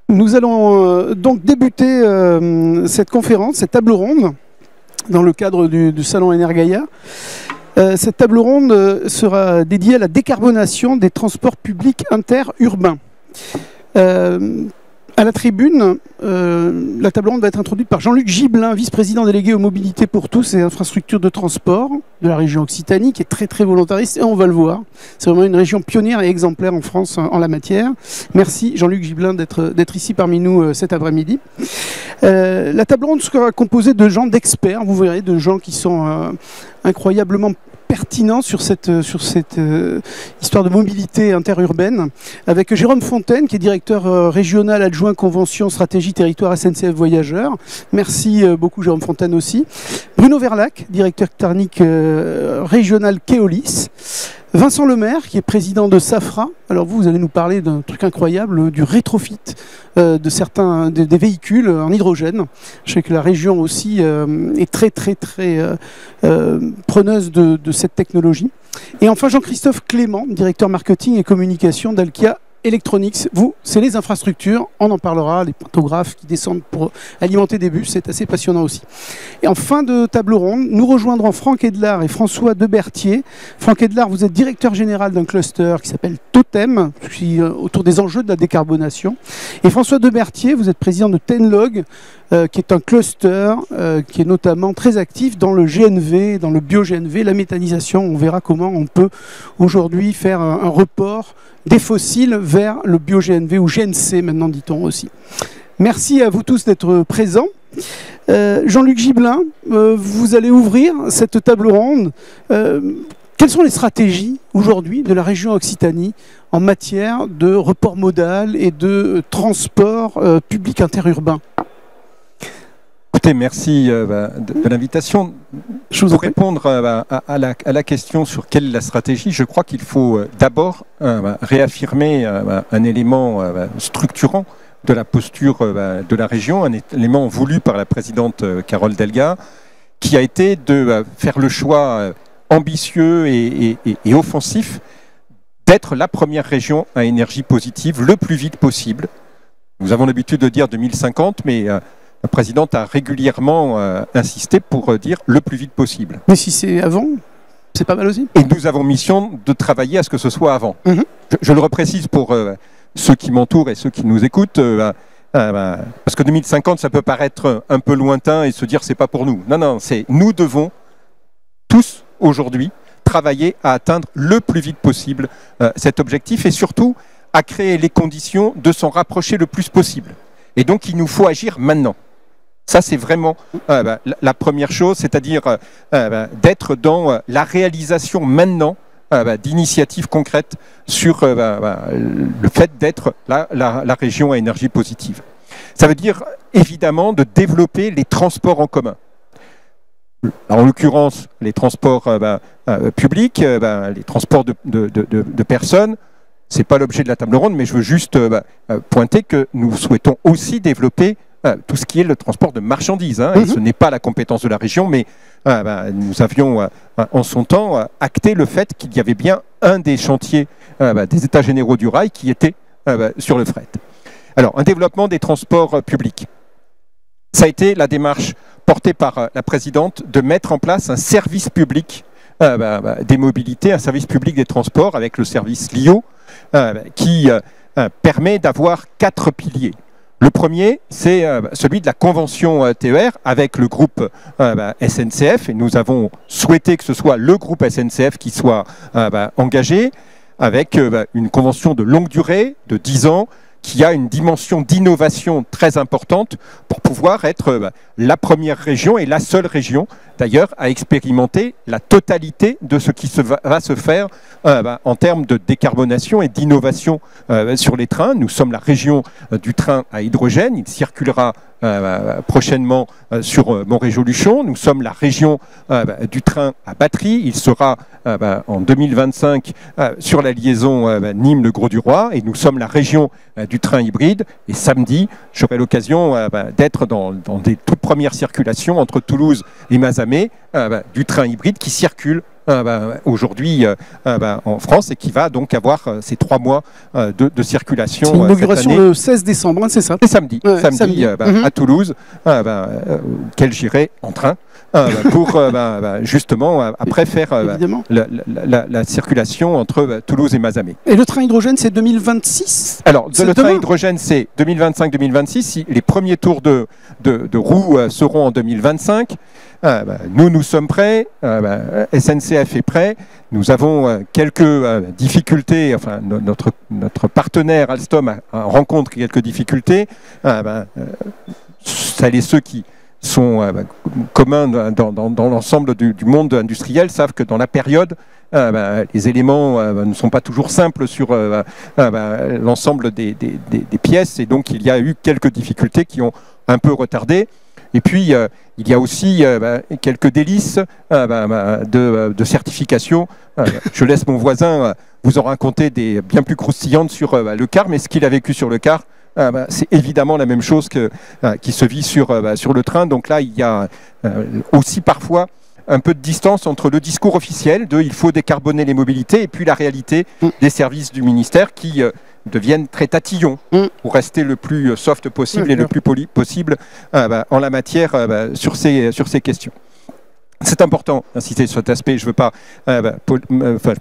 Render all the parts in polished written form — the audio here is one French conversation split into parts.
Nous allons donc débuter cette conférence, cette table ronde, dans le cadre du salon Energaia. Cette table ronde sera dédiée à la décarbonation des transports publics interurbains. À la tribune, la table ronde va être introduite par Jean-Luc Gibelin, vice-président délégué aux mobilités pour tous et infrastructures de transport de la région Occitanie, qui est très très volontariste, et on va le voir. C'est vraiment une région pionnière et exemplaire en France en la matière. Merci Jean-Luc Gibelin d'être ici parmi nous cet après-midi. La table ronde sera composée de gens d'experts, vous verrez, de gens qui sont incroyablement pertinent sur cette histoire de mobilité interurbaine, avec Jérôme Fontaine, qui est directeur régional adjoint convention stratégie territoire SNCF Voyageurs. Merci beaucoup Jérôme Fontaine aussi. Bruno Verlac, directeur technique régional Keolis. Vincent Lemaire, qui est président de Safra. Alors vous allez nous parler d'un truc incroyable, du rétrofit de certains des véhicules en hydrogène. Je sais que la région aussi est très preneuse de cette technologie. Et enfin Jean-Christophe Clément, directeur marketing et communication d'Alkia Electronics. Vous, c'est les infrastructures, on en parlera, les pantographes qui descendent pour alimenter des bus, c'est assez passionnant aussi. Et en fin de table ronde, nous rejoindrons Franck Edlard et François Debertier. Franck Edlard, vous êtes directeur général d'un cluster qui s'appelle Totem, autour des enjeux de la décarbonation. Et François Debertier, vous êtes président de Tenlog, qui est un cluster qui est notamment très actif dans le GNV, dans le bio-GNV, la méthanisation. On verra comment on peut aujourd'hui faire un report des fossiles vers le bio-GNV ou GNC maintenant dit-on aussi. Merci à vous tous d'être présents. Jean-Luc Gibelin, vous allez ouvrir cette table ronde. Quelles sont les stratégies aujourd'hui de la région Occitanie en matière de report modal et de transport public interurbain ? Écoutez, merci de l'invitation. Pour répondre à la question sur quelle est la stratégie, je crois qu'il faut d'abord réaffirmer un élément structurant de la posture de la région, un élément voulu par la présidente Carole Delga, qui a été de faire le choix ambitieux et offensif d'être la première région à énergie positive le plus vite possible. Nous avons l'habitude de dire 2050, mais la présidente a régulièrement insisté pour dire le plus vite possible. Mais si c'est avant, c'est pas mal aussi. Et nous avons mission de travailler à ce que ce soit avant. Je le reprécise pour ceux qui m'entourent et ceux qui nous écoutent, parce que 2050, ça peut paraître un peu lointain et se dire c'est pas pour nous. Non, non, nous devons tous aujourd'hui travailler à atteindre le plus vite possible cet objectif et surtout à créer les conditions de s'en rapprocher le plus possible. Et donc il nous faut agir maintenant. Ça, c'est vraiment la première chose, c'est-à-dire d'être dans la réalisation maintenant d'initiatives concrètes sur le fait d'être la région à énergie positive. Ça veut dire évidemment de développer les transports en commun. En l'occurrence, les transports publics, les transports de personnes. Ce n'est pas l'objet de la table ronde, mais je veux juste pointer que nous souhaitons aussi développer tout ce qui est le transport de marchandises. Et ce n'est pas la compétence de la région, mais nous avions en son temps acté le fait qu'il y avait bien un des chantiers des États généraux du rail qui était sur le fret. Alors, un développement des transports publics. Ça a été la démarche portée par la présidente de mettre en place un service public des mobilités, un service public des transports avec le service LIO, qui permet d'avoir 4 piliers. Le premier, c'est celui de la convention TER avec le groupe SNCF, et nous avons souhaité que ce soit le groupe SNCF qui soit engagé, avec une convention de longue durée, de 10 ans, qui a une dimension d'innovation très importante pour pouvoir être la première région et la seule région, d'ailleurs, à expérimenter la totalité de ce qui va se faire en termes de décarbonation et d'innovation sur les trains. Nous sommes la région du train à hydrogène. Il circulera prochainement sur Montréal-Luchon. Nous sommes la région du train à batterie. Il sera en 2025 sur la liaison Nîmes-Le Gros-du-Roi. Et nous sommes la région du train hybride. Et samedi, j'aurai l'occasion d'être dans des toutes premières circulations entre Toulouse et Mazamet du train hybride qui circule aujourd'hui en France et qui va donc avoir ces 3 mois de circulation. C'est l'inauguration le 16 décembre, hein, c'est ça? Et samedi, à Toulouse, auquel j'irai en train. Pour justement après faire la circulation entre Toulouse et Mazamet. Et le train hydrogène, c'est 2026? Alors, le train hydrogène, c'est 2025-2026. Les premiers tours de roues seront en 2025. Nous sommes prêts. SNCF est prêt. Nous avons quelques difficultés. Enfin, notre partenaire Alstom rencontre quelques difficultés. Ça est ceux qui sont communs dans l'ensemble du monde industriel savent que dans la période, les éléments ne sont pas toujours simples sur l'ensemble des pièces, et donc il y a eu quelques difficultés qui ont un peu retardé. Et puis, il y a aussi quelques délices de certification. Je laisse mon voisin vous en raconter des bien plus croustillantes sur le car, mais ce qu'il a vécu sur le car, c'est évidemment la même chose qui se vit sur le train. Donc là, il y a aussi parfois un peu de distance entre le discours officiel de « il faut décarboner les mobilités » et puis la réalité des services du ministère qui deviennent très tatillons pour rester le plus soft possible et le plus poli possible en la matière sur ces questions. C'est important d'insister sur cet aspect, je ne veux pas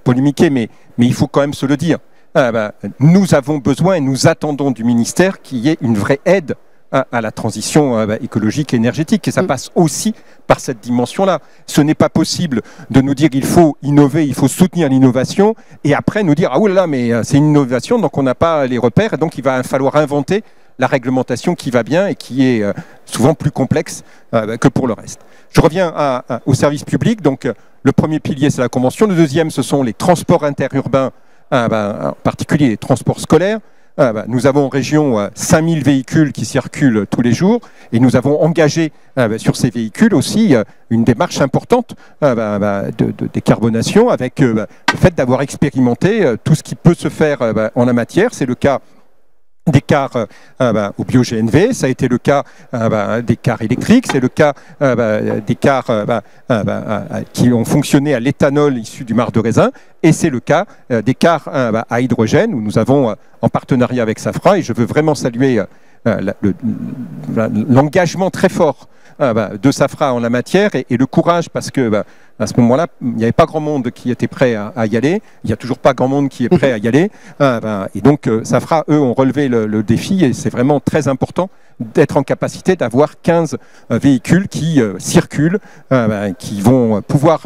polémiquer, mais il faut quand même se le dire. Nous avons besoin et nous attendons du ministère qu'il y ait une vraie aide à la transition écologique et énergétique. Et ça passe aussi par cette dimension-là. Ce n'est pas possible de nous dire il faut innover, il faut soutenir l'innovation, et après nous dire ah oulala, mais c'est une innovation, donc on n'a pas les repères, et donc il va falloir inventer la réglementation qui va bien et qui est souvent plus complexe que pour le reste. Je reviens au service public. Donc le premier pilier, c'est la convention. Le deuxième, ce sont les transports interurbains, en particulier les transports scolaires. Nous avons en région 5000 véhicules qui circulent tous les jours, et nous avons engagé sur ces véhicules aussi une démarche importante de décarbonation avec le fait d'avoir expérimenté tout ce qui peut se faire en la matière. C'est le cas des cars au bio-GNV, ça a été le cas des cars électriques, c'est le cas des cars qui ont fonctionné à l'éthanol issu du marc de raisin, et c'est le cas des cars à hydrogène, où nous avons en partenariat avec Safra, et je veux vraiment saluer l'engagement très fort de Safra en la matière et le courage, parce que à ce moment-là, il n'y avait pas grand monde qui était prêt à y aller. Il n'y a toujours pas grand monde qui est prêt à y aller. Et donc, Safra, eux, ont relevé le défi, et c'est vraiment très important d'être en capacité d'avoir 15 véhicules qui circulent, qui vont pouvoir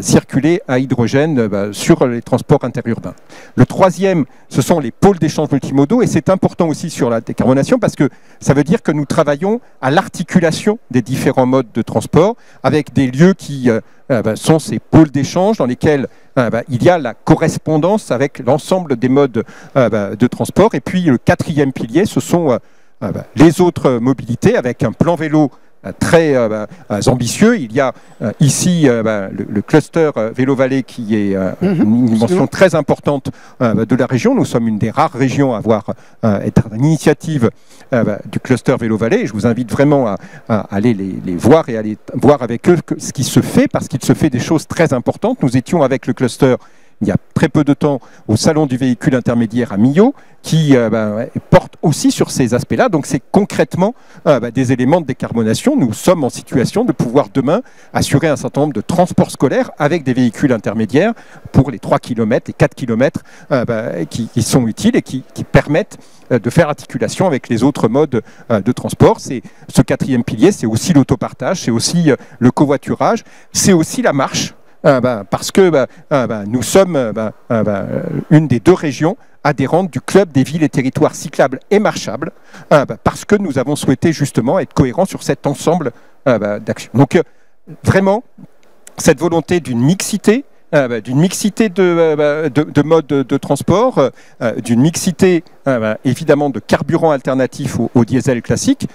circuler à hydrogène sur les transports interurbains. Le troisième, ce sont les pôles d'échange multimodaux, et c'est important aussi sur la décarbonation parce que ça veut dire que nous travaillons à l'articulation des différents modes de transport avec des lieux qui sont ces pôles d'échange dans lesquels il y a la correspondance avec l'ensemble des modes de transport. Et puis le quatrième pilier, ce sont les autres mobilités, avec un plan vélo très ambitieux. Il y a ici le cluster Vélo-Vallée qui est une dimension très importante de la région. Nous sommes une des rares régions à être à l'initiative du cluster Vélo-Vallée. Et je vous invite vraiment à aller les voir et à aller voir avec eux ce qui se fait, parce qu'il se fait des choses très importantes. Nous étions avec le cluster il y a très peu de temps au Salon du véhicule intermédiaire à Millau, qui porte aussi sur ces aspects-là. Donc c'est concrètement des éléments de décarbonation. Nous sommes en situation de pouvoir demain assurer un certain nombre de transports scolaires avec des véhicules intermédiaires pour les 3 km, les 4 km qui sont utiles et qui permettent de faire articulation avec les autres modes de transport. C'est ce quatrième pilier, c'est aussi l'autopartage, c'est aussi le covoiturage, c'est aussi la marche. Parce que nous sommes une des 2 régions adhérentes du club des villes et territoires cyclables et marchables, parce que nous avons souhaité justement être cohérents sur cet ensemble d'actions. Donc vraiment, cette volonté d'une mixité de modes de transport, d'une mixité évidemment de carburants alternatifs au diesel classique.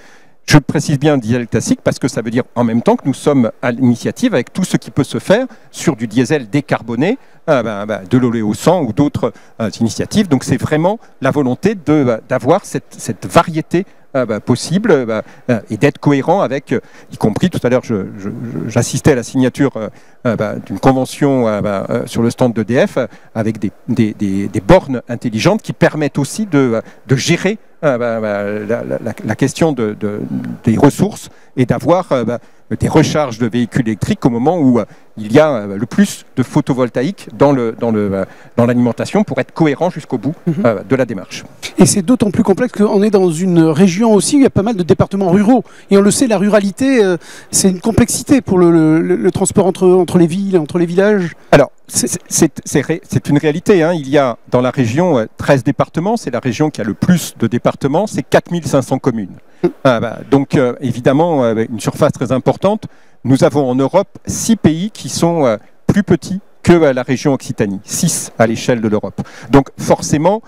Je précise bien diesel classique parce que ça veut dire en même temps que nous sommes à l'initiative avec tout ce qui peut se faire sur du diesel décarboné, de l'oléo 100 ou d'autres initiatives. Donc c'est vraiment la volonté d'avoir cette variété possible et d'être cohérent avec, y compris tout à l'heure, j'assistais à la signature d'une convention sur le stand d'EDF avec des bornes intelligentes qui permettent aussi de gérer la question des ressources et d'avoir des recharges de véhicules électriques au moment où il y a le plus de photovoltaïque dans l'alimentation pour être cohérent jusqu'au bout de la démarche. Et c'est d'autant plus complexe qu'on est dans une région aussi où il y a pas mal de départements ruraux. Et on le sait, la ruralité, c'est une complexité pour le transport entre les villes, entre les villages. Alors, c'est une réalité. Hein. Il y a dans la région 13 départements. C'est la région qui a le plus de départements. C'est 4500 communes. Donc, évidemment, une surface très importante. Nous avons en Europe 6 pays qui sont plus petits que la région Occitanie. 6 à l'échelle de l'Europe. Donc, forcément,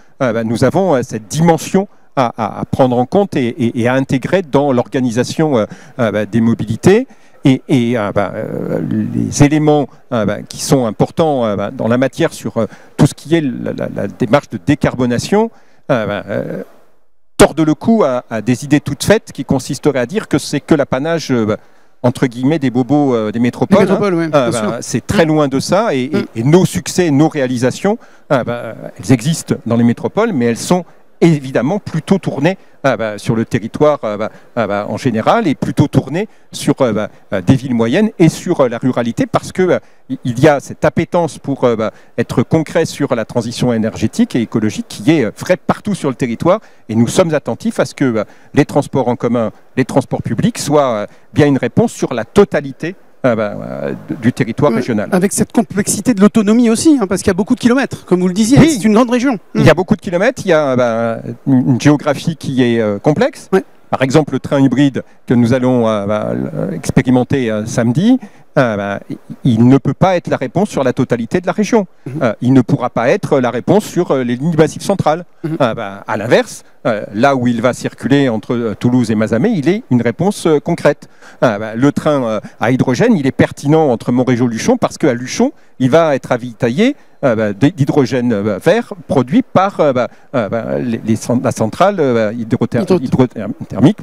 nous avons cette dimension à prendre en compte et à intégrer dans l'organisation des mobilités. Et les éléments qui sont importants dans la matière sur tout ce qui est la démarche de décarbonation tordent le cou à des idées toutes faites qui consisteraient à dire que c'est que l'apanage entre guillemets des bobos des métropoles. C'est très loin de ça et nos succès, nos réalisations, elles existent dans les métropoles, mais elles sont évidemment plutôt tournées sur le territoire en général et plutôt tournées sur des villes moyennes et sur la ruralité parce que il y a cette appétence pour être concret sur la transition énergétique et écologique qui est vraie partout sur le territoire et nous sommes attentifs à ce que les transports en commun, les transports publics soient bien une réponse sur la totalité du territoire régional. Avec cette complexité de l'autonomie aussi, hein, parce qu'il y a beaucoup de kilomètres, comme vous le disiez, c'est une grande région. Il y a beaucoup de kilomètres, il y a une géographie qui est complexe. Ouais. Par exemple, le train hybride que nous allons expérimenter samedi, il ne peut pas être la réponse sur la totalité de la région. Il ne pourra pas être la réponse sur les lignes massives centrales. À l'inverse, là où il va circuler entre Toulouse et Mazamet, il est une réponse concrète. Le train à hydrogène, il est pertinent entre Montrégeau-Luchon parce qu'à Luchon, il va être ravitaillé d'hydrogène vert produit par la centrale hydrothermique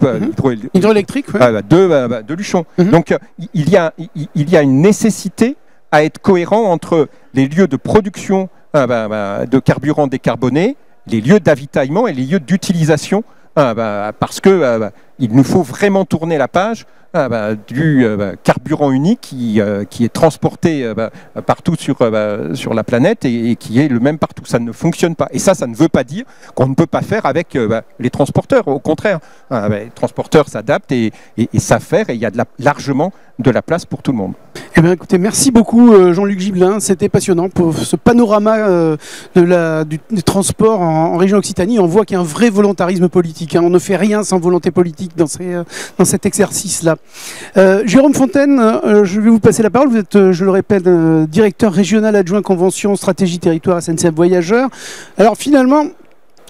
hydroélectrique de Luchon. Donc il y a une nécessité à être cohérent entre les lieux de production de carburant décarboné, les lieux d'avitaillement et les lieux d'utilisation parce que il nous faut vraiment tourner la page du carburant unique qui est transporté partout sur la planète et qui est le même partout. Ça ne fonctionne pas. Et ça ne veut pas dire qu'on ne peut pas faire avec les transporteurs. Au contraire, les transporteurs s'adaptent et savent faire et il y a largement de la place pour tout le monde. Eh bien, écoutez, merci beaucoup Jean-Luc Gibelin. C'était passionnant pour ce panorama du transport en région Occitanie. On voit qu'il y a un vrai volontarisme politique. Hein. On ne fait rien sans volonté politique dans cet exercice-là. Jérôme Fontaine, je vais vous passer la parole. Vous êtes, je le répète, directeur régional adjoint convention stratégie territoire SNCF Voyageurs. Alors finalement,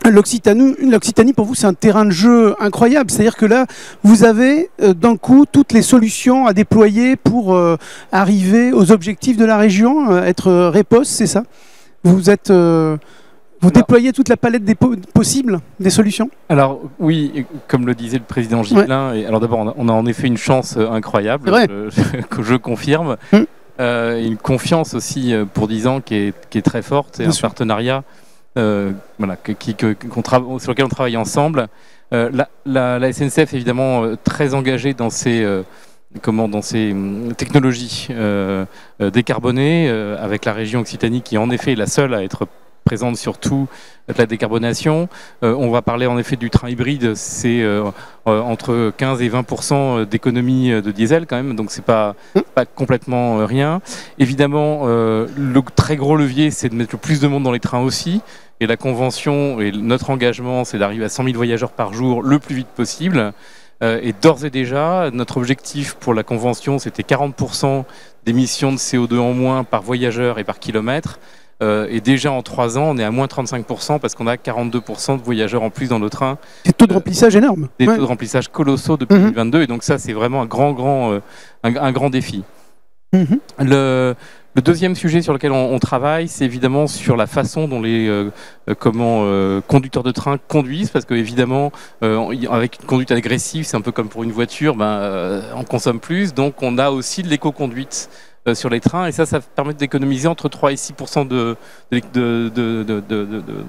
l'Occitanie pour vous c'est un terrain de jeu incroyable, c'est-à-dire que là vous avez d'un coup toutes les solutions à déployer pour arriver aux objectifs de la région, être réponse, c'est ça? Vous déployez toute la palette des possibles, des solutions? Alors oui, comme le disait le président Gibelin, alors d'abord on a en effet une chance incroyable, que je confirme, une confiance aussi pour 10 ans qui est très forte, et un partenariat sur lequel on travaille ensemble. La SNCF est évidemment très engagée dans ces technologies décarbonées, avec la région Occitanie qui en effet est la seule à être présente sur tout de la décarbonation. On va parler en effet du train hybride, c'est entre 15 et 20% d'économie de diesel quand même, donc c'est pas complètement rien. Évidemment, le très gros levier, c'est de mettre le plus de monde dans les trains aussi, et la convention et notre engagement, c'est d'arriver à 100 000 voyageurs par jour le plus vite possible. Et d'ores et déjà, notre objectif pour la convention, c'était 40% d'émissions de CO2 en moins par voyageur et par kilomètre. Et déjà en 3 ans, on est à moins 35% parce qu'on a 42% de voyageurs en plus dans nos trains. Des taux de remplissage énormes. Des taux de remplissage colossaux depuis 2022. Et donc ça, c'est vraiment un grand défi. Le deuxième sujet sur lequel on travaille, c'est évidemment sur la façon dont les conducteurs de train conduisent, parce que évidemment, avec une conduite agressive, c'est un peu comme pour une voiture, on consomme plus, donc on a aussi de l'éco-conduite sur les trains, et ça permet d'économiser entre 3 et 6%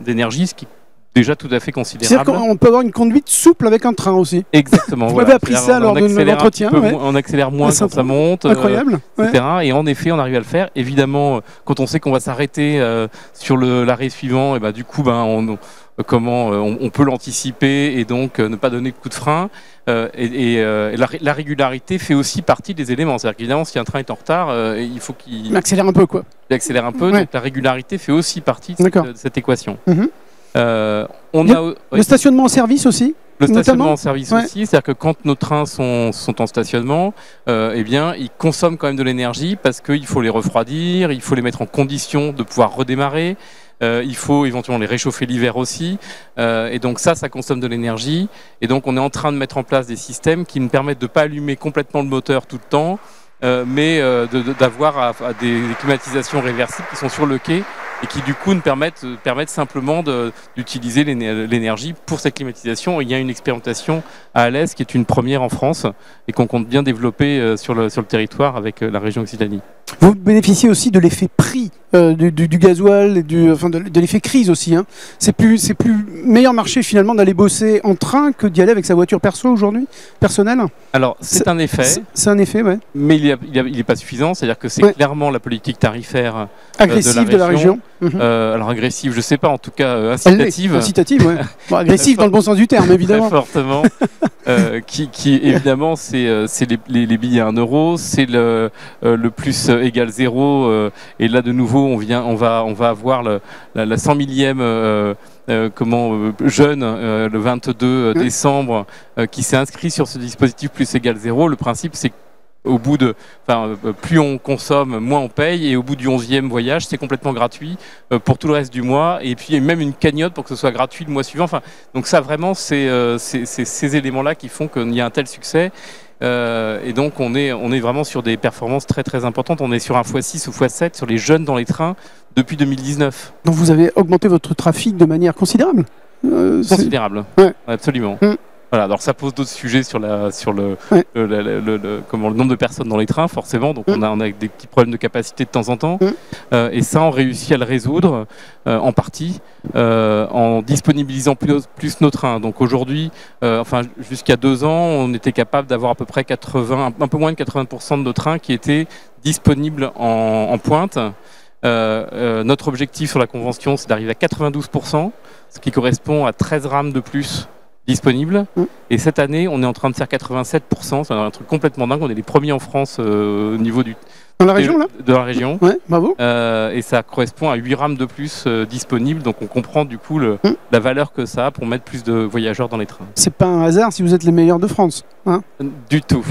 d'énergie, ce qui déjà tout à fait considérable. C'est-à-dire qu'on peut avoir une conduite souple avec un train aussi. Exactement. Vous m'avez appris ça lors de l'entretien. On accélère moins quand ça monte. Incroyable. Etc. Et en effet, on arrive à le faire. Évidemment, quand on sait qu'on va s'arrêter sur l'arrêt suivant, et du coup, on peut l'anticiper et donc ne pas donner de coup de frein. La régularité fait aussi partie des éléments. C'est-à-dire qu'évidemment, si un train est en retard, il faut qu'il accélère un peu, quoi. Il accélère un peu. Ouais. Donc la régularité fait aussi partie de cette équation. Le stationnement en service aussi. Le stationnement en service aussi, c'est-à-dire que quand nos trains sont en stationnement, ils consomment quand même de l'énergie parce qu'il faut les refroidir, il faut les mettre en condition de pouvoir redémarrer, il faut éventuellement les réchauffer l'hiver aussi, et donc ça consomme de l'énergie, et donc on est en train de mettre en place des systèmes qui nous permettent de ne pas allumer complètement le moteur tout le temps, mais d'avoir des climatisations réversibles qui sont sur le quai et qui du coup nous permettent simplement d'utiliser l'énergie pour cette climatisation. Il y a une expérimentation à Alès qui est une première en France et qu'on compte bien développer sur le territoire avec la région Occitanie. Vous bénéficiez aussi de l'effet prix du gasoil, et de l'effet crise aussi. Hein. C'est plus meilleur marché finalement d'aller bosser en train que d'y aller avec sa voiture personnelle. Alors c'est un effet. C'est un effet, ouais. Mais il n'est pas suffisant. C'est-à-dire que c'est clairement la politique tarifaire agressive de la région. Alors agressive, je sais pas, en tout cas incitative. Incitative, ouais. Bon, agressive dans le bon sens du terme, évidemment. Très fortement. Qui évidemment, c'est les billets à 1 euro, c'est le plus égal 0. Et là, de nouveau, on va avoir la 100 millième jeune le 22 décembre qui s'est inscrit sur ce dispositif plus égal 0. Le principe, c'est plus on consomme, moins on paye, et au bout du 11e voyage, c'est complètement gratuit pour tout le reste du mois, et puis il y a même une cagnotte pour que ce soit gratuit le mois suivant. Donc ça vraiment, c'est ces éléments-là qui font qu'il y a un tel succès. Et donc on est vraiment sur des performances très très importantes. On est sur un x6 ou x7 sur les jeunes dans les trains depuis 2019. Donc vous avez augmenté votre trafic de manière considérable. Considérable, ouais. Absolument. Voilà, alors ça pose d'autres sujets sur le nombre de personnes dans les trains, forcément. Donc on a des petits problèmes de capacité de temps en temps. Et ça, on réussit à le résoudre en partie en disponibilisant plus nos trains. Donc aujourd'hui, jusqu'à 2 ans, on était capable d'avoir à peu près un peu moins de 80% de nos trains qui étaient disponibles en pointe. Notre objectif sur la convention, c'est d'arriver à 92%, ce qui correspond à 13 rames de plus disponible. Et cette année, on est en train de faire 87%. C'est un truc complètement dingue. On est les premiers en France au niveau dans la région, là de la région. Ouais, bravo. Et ça correspond à 8 rames de plus disponibles. Donc on comprend du coup la valeur que ça a pour mettre plus de voyageurs dans les trains. C'est pas un hasard si vous êtes les meilleurs de France. Hein du tout.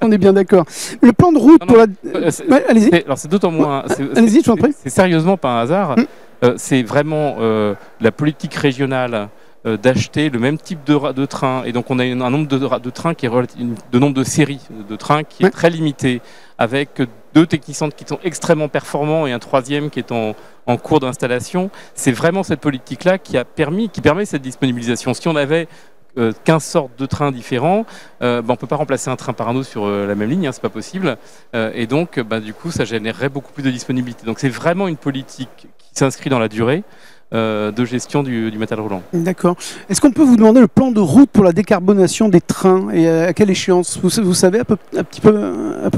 On est bien d'accord. Le plan de route pour la... allez-y. Alors c'est d'autant moins... Allez-y, je vous en prie. C'est sérieusement pas un hasard. C'est vraiment la politique régionale d'acheter le même type de train, et donc on a un nombre de trains qui est de nombre de séries de trains qui est très limité, avec 2 techniciens qui sont extrêmement performants et un 3e qui est en cours d'installation. C'est vraiment cette politique-là qui permet cette disponibilisation. Si on avait 15 sortes de trains différents, on ne peut pas remplacer un train par un autre sur la même ligne, c'est pas possible. Et donc, du coup, ça générerait beaucoup plus de disponibilité. Donc c'est vraiment une politique qui s'inscrit dans la durée, de gestion du matériel roulant. D'accord. Est-ce qu'on peut vous demander le plan de route pour la décarbonation des trains et à quelle échéance? Vous savez à peu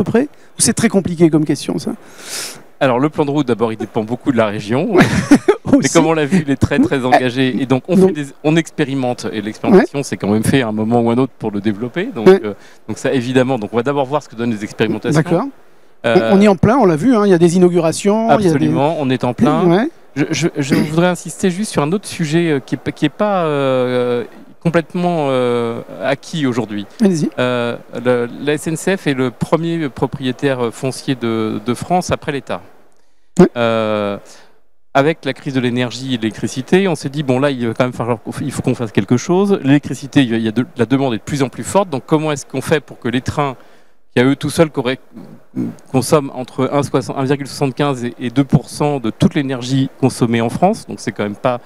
près? Ou c'est très compliqué comme question, ça? Alors le plan de route, d'abord, il dépend beaucoup de la région. Mais comme on l'a vu, il est très très engagé. Et donc on expérimente. Et l'expérimentation, c'est quand même fait à un moment ou un autre pour le développer. Donc ça, évidemment. Donc on va d'abord voir ce que donnent les expérimentations. D'accord. On est en plein, on l'a vu. Il y a des inaugurations. Absolument, on est en plein. Je voudrais insister juste sur un autre sujet qui est pas complètement acquis aujourd'hui. La SNCF est le premier propriétaire foncier de France après l'État. Avec la crise de l'énergie et de l'électricité, on s'est dit, bon là, il faut qu'on fasse quelque chose. L'électricité, la demande est de plus en plus forte, donc comment est-ce qu'on fait pour que les trains qui à eux tout seuls consomment entre 1,75 et 2% de toute l'énergie consommée en France, donc c'est quand même pas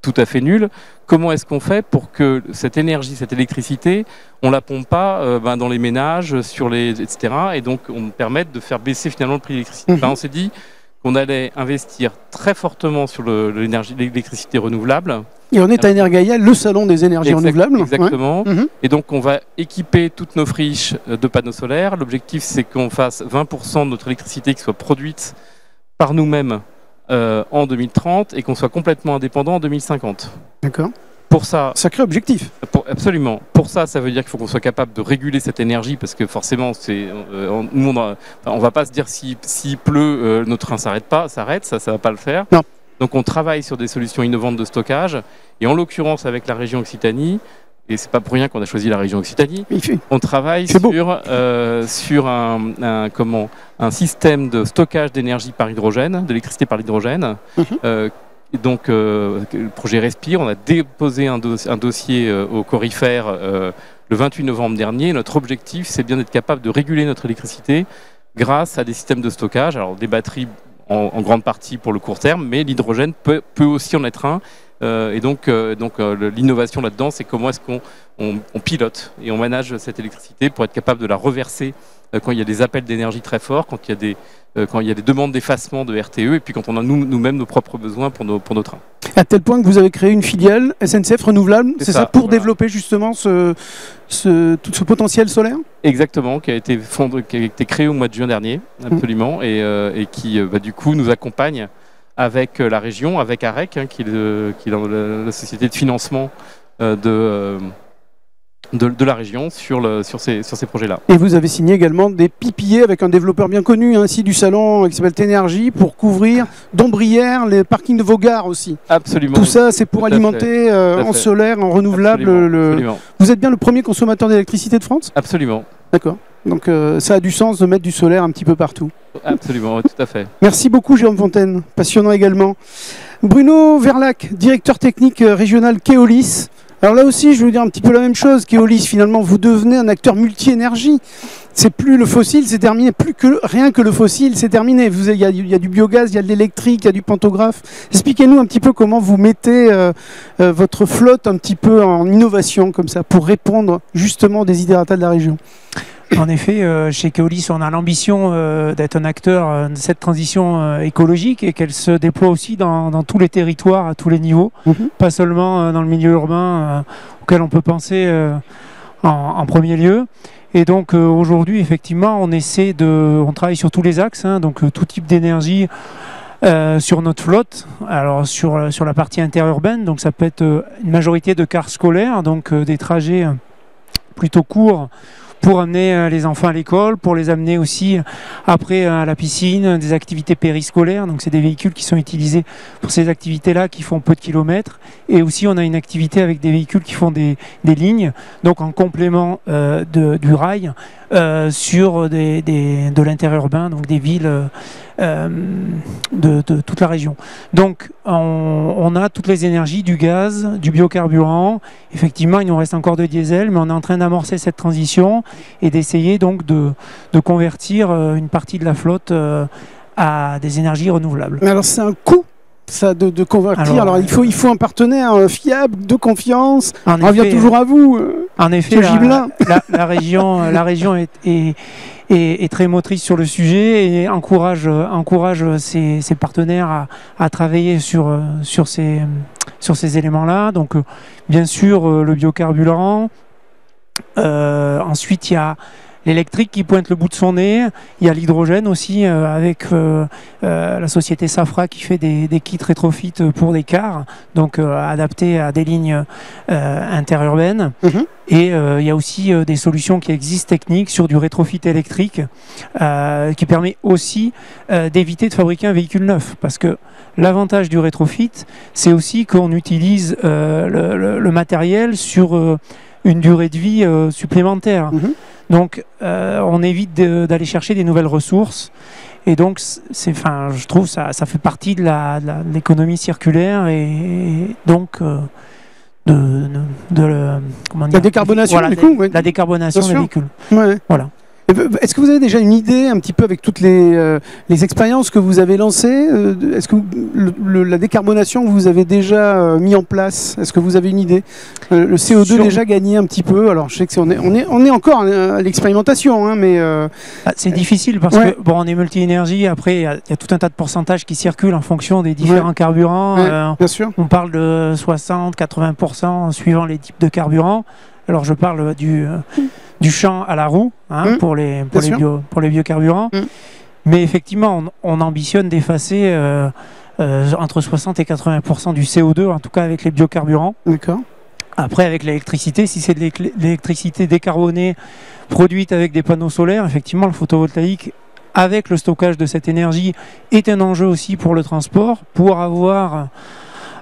tout à fait nul. Comment est-ce qu'on fait pour que cette énergie, cette électricité, on la pompe pas dans les ménages, etc. Et donc on permette de faire baisser finalement le prix de l'électricité. On s'est dit qu'on allait investir très fortement sur l'électricité renouvelable. Et on est à Energaia, le salon des énergies renouvelables. Exactement. Ouais. Et donc on va équiper toutes nos friches de panneaux solaires. L'objectif c'est qu'on fasse 20% de notre électricité qui soit produite par nous-mêmes en 2030 et qu'on soit complètement indépendant en 2050. D'accord. Pour ça, sacré objectif. Absolument. Pour ça, ça veut dire qu'il faut qu'on soit capable de réguler cette énergie parce que forcément, on va pas se dire s'il pleut, notre train s'arrête, ça va pas le faire. Non. Donc on travaille sur des solutions innovantes de stockage et en l'occurrence avec la région Occitanie. Et c'est pas pour rien qu'on a choisi la région Occitanie. On travaille sur un système de stockage d'énergie par hydrogène, d'électricité par hydrogène. Donc le projet Respire, on a déposé un dossier au Corifère le 28 novembre dernier. Notre objectif, c'est bien d'être capable de réguler notre électricité grâce à des systèmes de stockage. Alors des batteries en grande partie pour le court terme, mais l'hydrogène peut aussi en être un. Et donc l'innovation là-dedans, c'est comment est-ce qu'on pilote et on manage cette électricité pour être capable de la reverser quand il y a des appels d'énergie très forts, quand il y a des demandes d'effacement de RTE, et puis quand on a nous-mêmes nos propres besoins pour nos trains. À tel point que vous avez créé une filiale SNCF Renouvelable, c'est ça, pour développer justement tout ce potentiel solaire ? Exactement, qui a été créé au mois de juin dernier, absolument, et qui du coup nous accompagne avec la région, avec AREC, qui est dans la société de financement de la région sur ces projets-là. Et vous avez signé également des PPA avec un développeur bien connu ici du salon qui s'appelle Ténergie pour couvrir d'Ombrières, les parkings de vos gares aussi. Absolument. Tout ça, c'est pour alimenter en solaire, en renouvelable. Absolument. Vous êtes bien le premier consommateur d'électricité de France ? Absolument. D'accord. Donc ça a du sens de mettre du solaire un petit peu partout. Absolument, tout à fait. Merci beaucoup Jérôme Fontaine, passionnant également. Bruno Verlac, directeur technique régional Keolis. Alors là aussi, je veux dire un petit peu la même chose. Keolis, finalement, vous devenez un acteur multi-énergie. C'est plus le fossile, c'est terminé. Rien que le fossile, c'est terminé. Il y a du biogaz, il y a de l'électrique, il y a du pantographe. Expliquez-nous un petit peu comment vous mettez votre flotte un petit peu en innovation comme ça pour répondre justement aux desiderata de la région. En effet, chez Keolis, on a l'ambition d'être un acteur de cette transition écologique et qu'elle se déploie aussi dans tous les territoires, à tous les niveaux, pas seulement dans le milieu urbain auquel on peut penser en premier lieu. Et donc aujourd'hui, effectivement, on travaille sur tous les axes, donc tout type d'énergie sur notre flotte. Alors sur la partie interurbaine, donc ça peut être une majorité de cars scolaires, donc des trajets plutôt courts, pour amener les enfants à l'école, pour les amener aussi après à la piscine, des activités périscolaires. Donc c'est des véhicules qui sont utilisés pour ces activités-là, qui font peu de kilomètres. Et aussi on a une activité avec des véhicules qui font des lignes, donc en complément du rail, sur de l'interurbain, donc des villes de toute la région. Donc on a toutes les énergies, du gaz, du biocarburant. Effectivement, il nous reste encore de diesel, mais on est en train d'amorcer cette transition et d'essayer donc de convertir une partie de la flotte à des énergies renouvelables. Mais alors c'est un coût ça de convertir. Alors il faut un partenaire fiable, de confiance. On revient toujours à vous. En effet, la région est très motrice sur le sujet et encourage ses partenaires à travailler sur ces éléments-là. Donc bien sûr le biocarburant. Ensuite il y a l'électrique qui pointe le bout de son nez. Il y a l'hydrogène aussi avec la société Safra qui fait des kits rétrofit pour des cars, donc adaptés à des lignes interurbaines. Et il y a aussi des solutions qui existent techniques sur du rétrofit électrique qui permet aussi d'éviter de fabriquer un véhicule neuf. Parce que l'avantage du rétrofit, c'est aussi qu'on utilise le matériel sur une durée de vie supplémentaire. Donc on évite d'aller chercher des nouvelles ressources. Et donc je trouve ça fait partie de l'économie circulaire et donc la décarbonation, la décarbonation des véhicules. Ouais. Voilà. Est-ce que vous avez déjà une idée, un petit peu avec toutes les expériences que vous avez lancées, est-ce que la décarbonation que vous avez déjà mis en place, est-ce que vous avez une idée? Le CO2 déjà gagné un petit peu, alors je sais que on est encore à l'expérimentation, hein, mais... C'est difficile parce que, bon, on est multi-énergie, après il y a tout un tas de pourcentages qui circulent en fonction des différents carburants. Bien sûr. On parle de 60-80% suivant les types de carburants. Alors je parle du champ à la roue, hein, pour les biocarburants. Mais effectivement, on ambitionne d'effacer entre 60 et 80% du CO2, en tout cas avec les biocarburants. D'accord. Après, avec l'électricité, si c'est de l'électricité décarbonée produite avec des panneaux solaires, effectivement, le photovoltaïque, avec le stockage de cette énergie, est un enjeu aussi pour le transport, pour avoir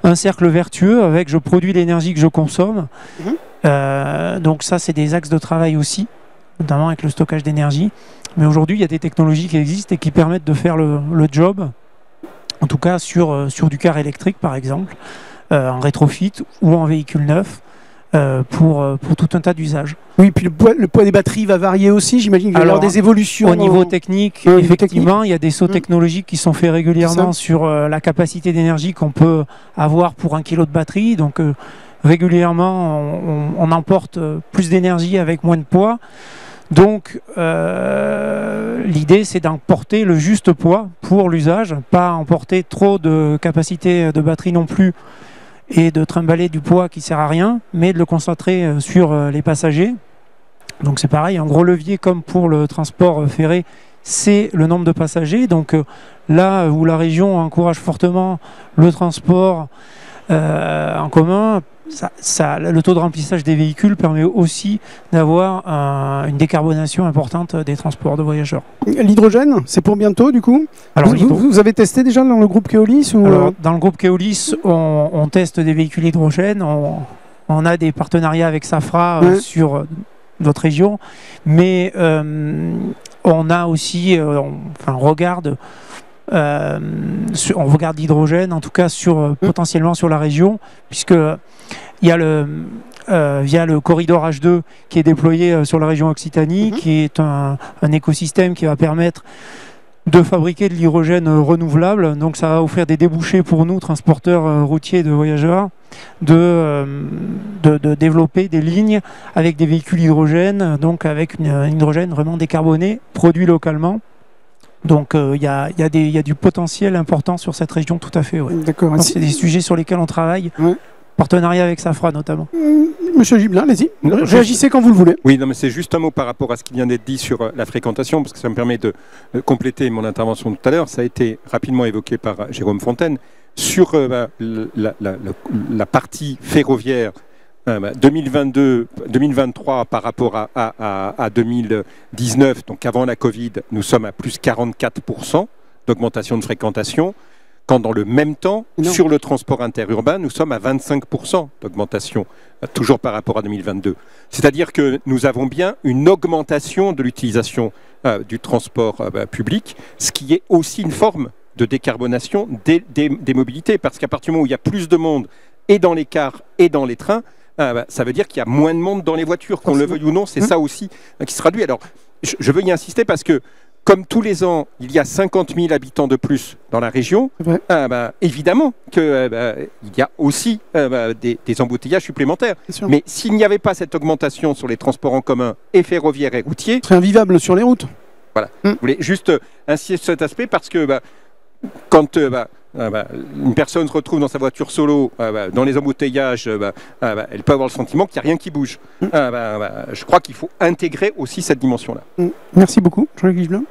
un cercle vertueux avec je produis l'énergie que je consomme. Donc ça, c'est des axes de travail aussi, notamment avec le stockage d'énergie. Mais aujourd'hui, il y a des technologies qui existent et qui permettent de faire le job, en tout cas sur du car électrique, par exemple, en rétrofit ou en véhicule neuf, pour tout un tas d'usages. Oui, puis le poids des batteries va varier aussi, j'imagine qu'il va y avoir des évolutions. Au niveau technique, effectivement, il y a des sauts technologiques qui sont faits régulièrement sur la capacité d'énergie qu'on peut avoir pour 1 kg de batterie. Donc régulièrement, on emporte plus d'énergie avec moins de poids. Donc l'idée, c'est d'emporter le juste poids pour l'usage, pas emporter trop de capacité de batterie non plus, et de trimballer du poids qui sert à rien, mais de le concentrer sur les passagers. Donc c'est pareil, un gros levier comme pour le transport ferré, c'est le nombre de passagers. Donc là où la région encourage fortement le transport en commun, le taux de remplissage des véhicules permet aussi d'avoir une décarbonation importante des transports de voyageurs. L'hydrogène, c'est pour bientôt du coup? Alors, vous avez testé déjà dans le groupe Keolis ou... Alors, dans le groupe Keolis, on teste des véhicules hydrogène, on a des partenariats avec Safra sur notre région, mais on a aussi, on regarde l'hydrogène, en tout cas potentiellement sur la région, puisque il y a via le corridor H2 qui est déployé sur la région Occitanie, qui est un écosystème qui va permettre de fabriquer de l'hydrogène renouvelable. Donc ça va offrir des débouchés pour nous, transporteurs routiers de voyageurs, de développer des lignes avec des véhicules hydrogène, donc avec un hydrogène vraiment décarboné, produit localement. Donc il y a du potentiel important sur cette région, tout à fait. D'accord. C'est des sujets sur lesquels on travaille, partenariat avec Safra notamment. Monsieur Gibelin, allez-y, réagissez quand vous le voulez. Oui, non, mais c'est juste un mot par rapport à ce qui vient d'être dit sur la fréquentation, parce que ça me permet de compléter mon intervention tout à l'heure. Ça a été rapidement évoqué par Jérôme Fontaine. Sur la partie ferroviaire, 2023 par rapport à 2019, donc avant la Covid, nous sommes à plus 44% d'augmentation de fréquentation, quand dans le même temps, sur le transport interurbain, nous sommes à 25% d'augmentation, toujours par rapport à 2022. C'est-à-dire que nous avons bien une augmentation de l'utilisation du transport public, ce qui est aussi une forme de décarbonation des mobilités, parce qu'à partir du moment où il y a plus de monde, et dans les cars et dans les trains, ça veut dire qu'il y a moins de monde dans les voitures, qu'on le veuille ou non, c'est ça aussi qui se traduit. Alors, je veux y insister parce que, comme tous les ans, il y a 50 000 habitants de plus dans la région, évidemment qu'il y a aussi des embouteillages supplémentaires. Mais s'il n'y avait pas cette augmentation sur les transports en commun et ferroviaires et routiers... C'est invivable sur les routes. Voilà. Je voulais juste insister sur cet aspect parce que quand... une personne se retrouve dans sa voiture solo, dans les embouteillages, elle peut avoir le sentiment qu'il n'y a rien qui bouge. Je crois qu'il faut intégrer aussi cette dimension-là. Merci beaucoup, Jean-Luc Gibelin.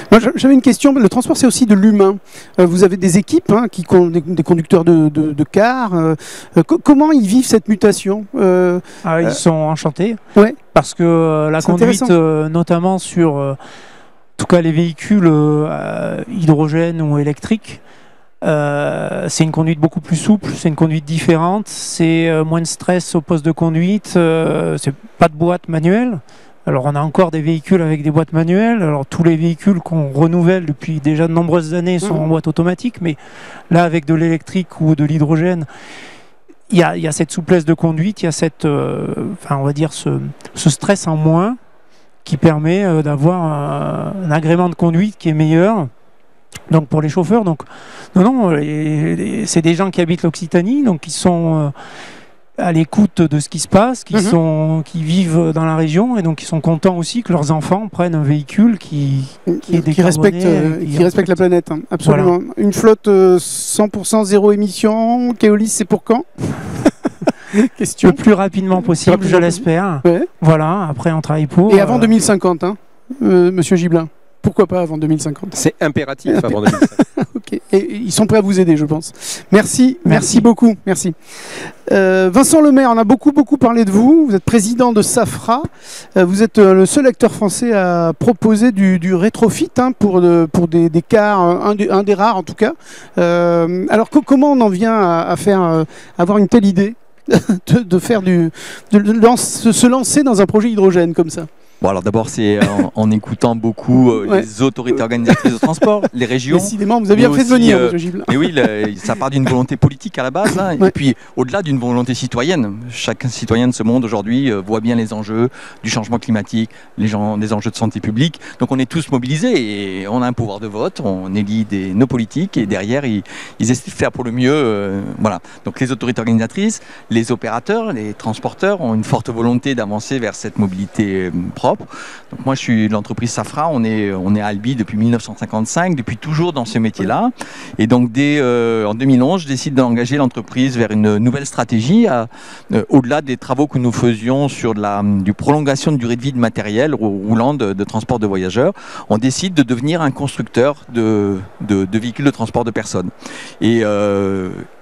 Moi, j'avais une question. Le transport, c'est aussi de l'humain. Vous avez des équipes des conducteurs de cars. Comment ils vivent cette mutation? Ils sont enchantés. Parce que la conduite, notamment sur... en tout cas, les véhicules hydrogène ou électriques, c'est une conduite beaucoup plus souple, c'est une conduite différente, c'est moins de stress au poste de conduite, c'est pas de boîte manuelle. Alors on a encore des véhicules avec des boîtes manuelles, alors tous les véhicules qu'on renouvelle depuis déjà de nombreuses années sont en boîte automatique, mais là avec de l'électrique ou de l'hydrogène, il y a cette souplesse de conduite, il y a cette, on va dire ce stress en moins, qui permet d'avoir un agrément de conduite qui est meilleur. Donc pour les chauffeurs, donc non, c'est des gens qui habitent l'Occitanie, donc qui sont à l'écoute de ce qui se passe, qui vivent dans la région et donc qui sont contents aussi que leurs enfants prennent un véhicule qui respecte la planète, hein. Absolument. Voilà. Une flotte 100% zéro émission, Keolis, c'est pour quand? Question. Le plus rapidement possible, je l'espère. Ouais. Voilà, après on travaille pour. Et avant 2050, hein, Monsieur Gibelin. Pourquoi pas avant 2050? C'est impératif avant 2050. Okay. Et ils sont prêts à vous aider, je pense. Merci beaucoup. Merci. Vincent Lemaire, on a beaucoup parlé de vous. Vous êtes président de Safra. Vous êtes le seul acteur français à proposer du rétrofit, hein, pour des cars, un des rares en tout cas. Alors comment on en vient à avoir une telle idée de se lancer dans un projet hydrogène comme ça? Bon, alors d'abord, c'est en écoutant beaucoup les autorités organisatrices de transport, les régions. Décidément, vous avez bien fait de venir, M. Gibelin. Mais oui, ça part d'une volonté politique à la base, hein, et puis au-delà d'une volonté citoyenne. Chaque citoyen de ce monde aujourd'hui voit bien les enjeux du changement climatique, des enjeux de santé publique. Donc on est tous mobilisés et on a un pouvoir de vote, on élit nos politiques et derrière, ils essaient de faire pour le mieux. Voilà. Donc les autorités organisatrices, les opérateurs, les transporteurs ont une forte volonté d'avancer vers cette mobilité propre. Donc moi je suis de l'entreprise Safra, on est à Albi depuis 1955, depuis toujours dans ce métier-là. Et donc en 2011, je décide d'engager l'entreprise vers une nouvelle stratégie, au-delà des travaux que nous faisions sur du prolongation de durée de vie de matériel roulant de transport de voyageurs. On décide de devenir un constructeur de véhicules de transport de personnes. Et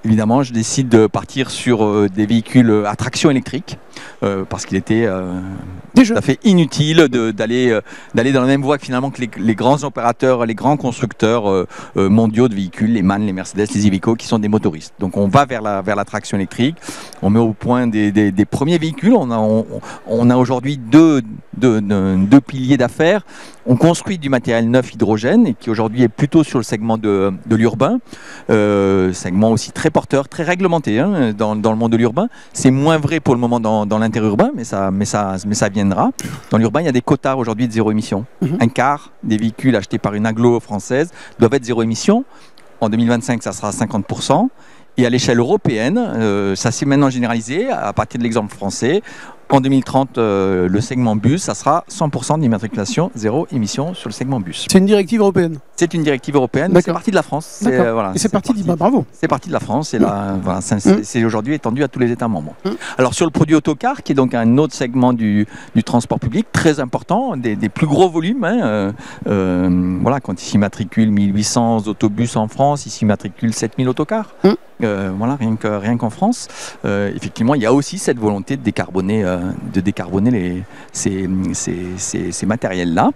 évidemment, je décide de partir sur des véhicules à traction électrique, parce qu'il était tout à fait inutile d'aller dans la même voie que finalement que les grands opérateurs, les grands constructeurs mondiaux de véhicules, les MAN, les Mercedes, les Iveco, qui sont des motoristes. Donc on va vers la traction électrique, on met au point des premiers véhicules, on a aujourd'hui deux piliers d'affaires. On construit du matériel neuf hydrogène et qui aujourd'hui est plutôt sur le segment de l'urbain, segment aussi très porteur, très réglementé, hein, dans le monde de l'urbain. C'est moins vrai pour le moment dans l'interurbain, mais ça viendra. Dans l'urbain, il y a des quotas aujourd'hui de zéro émission. Un quart des véhicules achetés par une agglo française doivent être zéro émission. En 2025, ça sera 50%. Et à l'échelle européenne, ça s'est maintenant généralisé à partir de l'exemple français. En 2030, le segment bus, ça sera 100% d'immatriculation zéro émission sur le segment bus. C'est une directive européenne? C'est une directive européenne, c'est parti de la France. Voilà, et c'est parti bravo. C'est parti de la France et là, voilà, c'est aujourd'hui étendu à tous les États membres. Alors sur le produit autocar, qui est donc un autre segment du transport public, très important, des plus gros volumes, hein, voilà, quand il s'immatricule 1800 autobus en France, il s'immatricule 7000 autocars. Voilà, rien qu'en France. Effectivement, il y a aussi cette volonté de décarboner ces matériels-là.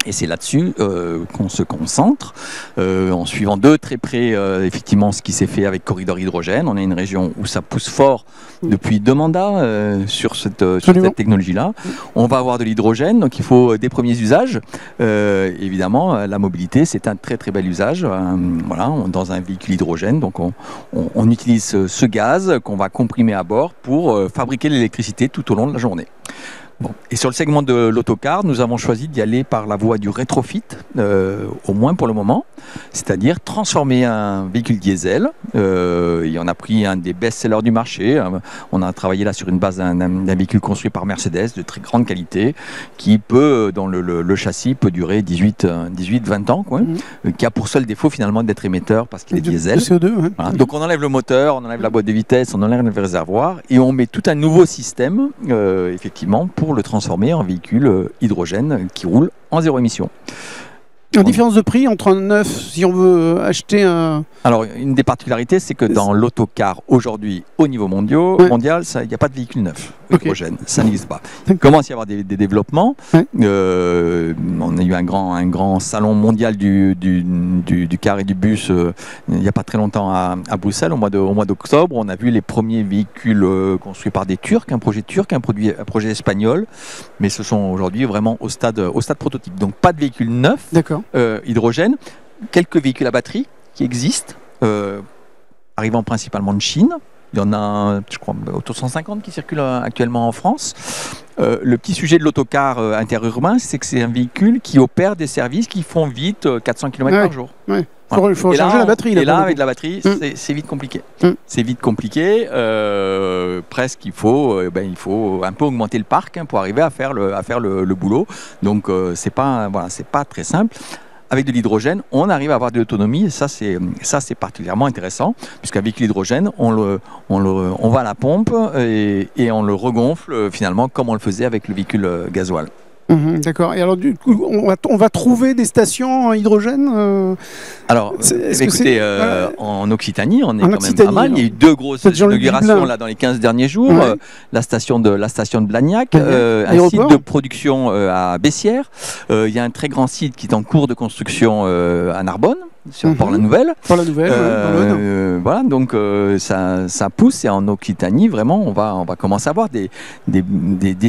Et c'est là-dessus qu'on se concentre, en suivant de très près effectivement ce qui s'est fait avec Corridor Hydrogène. On est une région où ça pousse fort depuis 2 mandats sur cette technologie-là. On va avoir de l'hydrogène, donc il faut des premiers usages. Évidemment, la mobilité, c'est un très très bel usage. Voilà, dans un véhicule hydrogène, donc on utilise ce gaz qu'on va comprimer à bord pour fabriquer l'électricité tout au long de la journée. Bon. Et sur le segment de l'autocar, nous avons choisi d'y aller par la voie du rétrofit, au moins pour le moment, c'est-à-dire transformer un véhicule diesel. Et on a pris un des best-sellers du marché. On a travaillé là sur une base d'un véhicule construit par Mercedes de très grande qualité, qui peut, dans le châssis, peut durer 18-20 ans, quoi, qui a pour seul défaut finalement d'être émetteur parce qu'il est diesel. CO2, ouais. Voilà. Donc on enlève le moteur, on enlève la boîte de vitesse, on enlève le réservoir et on met tout un nouveau système, effectivement, pour le transformer en véhicule hydrogène qui roule en zéro émission. Une différence de prix entre un neuf, si on veut acheter un... Alors, une des particularités, c'est que dans l'autocar, aujourd'hui, au niveau mondial, il n'y a pas de véhicule neuf hydrogène. Ça n'existe pas. Il commence à y avoir des développements. On a eu un grand salon mondial du car et du bus il n'y a pas très longtemps à Bruxelles, au mois d'octobre. On a vu les premiers véhicules construits par des Turcs, un projet turc, un projet espagnol. Mais ce sont aujourd'hui vraiment au stade prototype. Donc, pas de véhicule neuf. D'accord. Hydrogène, quelques véhicules à batterie qui existent, arrivant principalement de Chine. Il y en a, je crois, autour de 150 qui circulent actuellement en France. Le petit sujet de l'autocar interurbain, c'est que c'est un véhicule qui opère des services qui font vite 400 km par jour. Ouais. Il faut changer la batterie. Et là, avec la batterie, c'est vite compliqué. C'est vite compliqué. Presque, il faut un peu augmenter le parc pour arriver à faire le boulot. Donc, c'est pas très simple. Avec de l'hydrogène, on arrive à avoir de l'autonomie et ça c'est particulièrement intéressant puisqu'avec l'hydrogène, on va à la pompe et on le regonfle finalement comme on le faisait avec le véhicule gasoil. D'accord. Et alors, du coup, on va trouver des stations en hydrogène Alors, écoutez, en Occitanie, on est quand même pas mal. Il y a eu 2 grosses inaugurations là, dans les 15 derniers jours. La station de Blagnac, un site de production à Bessières. Il y a un très grand site qui est en cours de construction à Narbonne. Sur Port-la-Nouvelle. Voilà, donc ça pousse et en Occitanie, vraiment, on va commencer à avoir des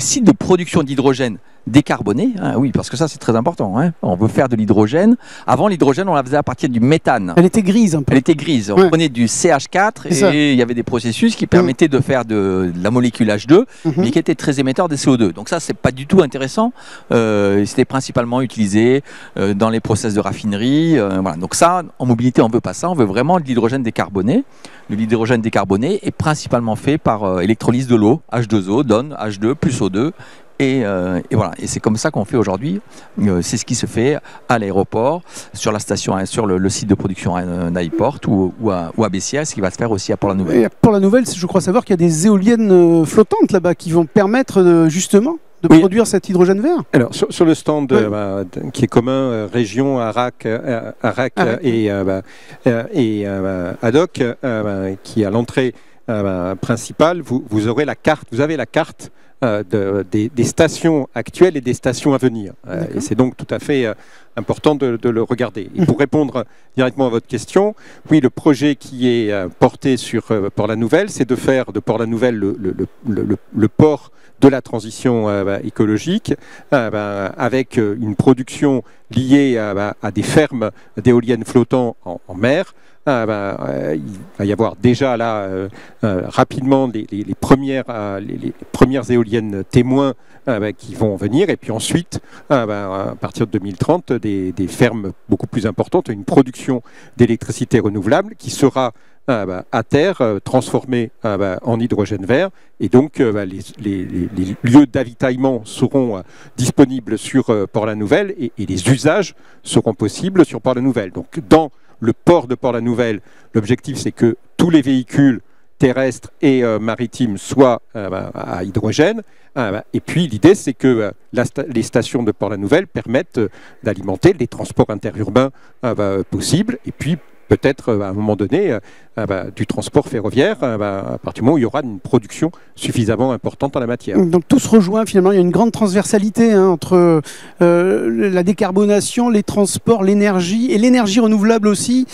sites de production d'hydrogène décarboné, oui, parce que ça c'est très important. On veut faire de l'hydrogène. Avant, l'hydrogène, on la faisait à partir du méthane. Elle était grise un peu. Elle était grise. On prenait du CH4 et il y avait des processus qui permettaient de faire de la molécule H2, mais qui était très émetteur des CO2. Donc ça, c'est pas du tout intéressant. C'était principalement utilisé dans les process de raffinerie. Voilà. Donc ça, en mobilité, on veut pas ça. On veut vraiment de l'hydrogène décarboné. L'hydrogène décarboné est principalement fait par électrolyse de l'eau. H2O donne H2 plus O2. Et voilà, et c'est comme ça qu'on fait aujourd'hui. C'est ce qui se fait à l'aéroport, sur la station, sur le site de production d'Aiport ou à Bessières, ce qui va se faire aussi à Port-la-Nouvelle. Et à Port-la-Nouvelle, je crois savoir qu'il y a des éoliennes flottantes là-bas qui vont permettre justement de produire cet hydrogène vert. Alors sur le stand qui est commun région ARAC et ADOC, qui est à l'entrée principale, vous avez la carte des stations actuelles et des stations à venir. Et c'est donc tout à fait important de le regarder. Et pour répondre directement à votre question, oui, le projet qui est porté sur Port-la-Nouvelle, c'est de faire de Port-la-Nouvelle le port de la transition écologique, avec une production liée à des fermes d'éoliennes flottant en mer. Il va y avoir déjà là rapidement les premières éoliennes témoins qui vont venir, et puis ensuite à partir de 2030 des fermes beaucoup plus importantes, une production d'électricité renouvelable qui sera à terre transformée en hydrogène vert, et donc les lieux d'avitaillement seront disponibles sur Port-la-Nouvelle et les usages seront possibles sur Port-la-Nouvelle. Donc dans le port de Port-la-Nouvelle, l'objectif c'est que tous les véhicules terrestres et maritimes soient à hydrogène. Et puis l'idée c'est que les stations de Port-la-Nouvelle permettent d'alimenter les transports interurbains possibles, et puis peut-être à un moment donné du transport ferroviaire à partir du moment où il y aura une production suffisamment importante en la matière. Donc tout se rejoint finalement, il y a une grande transversalité entre la décarbonation, les transports, l'énergie et l'énergie renouvelable aussi.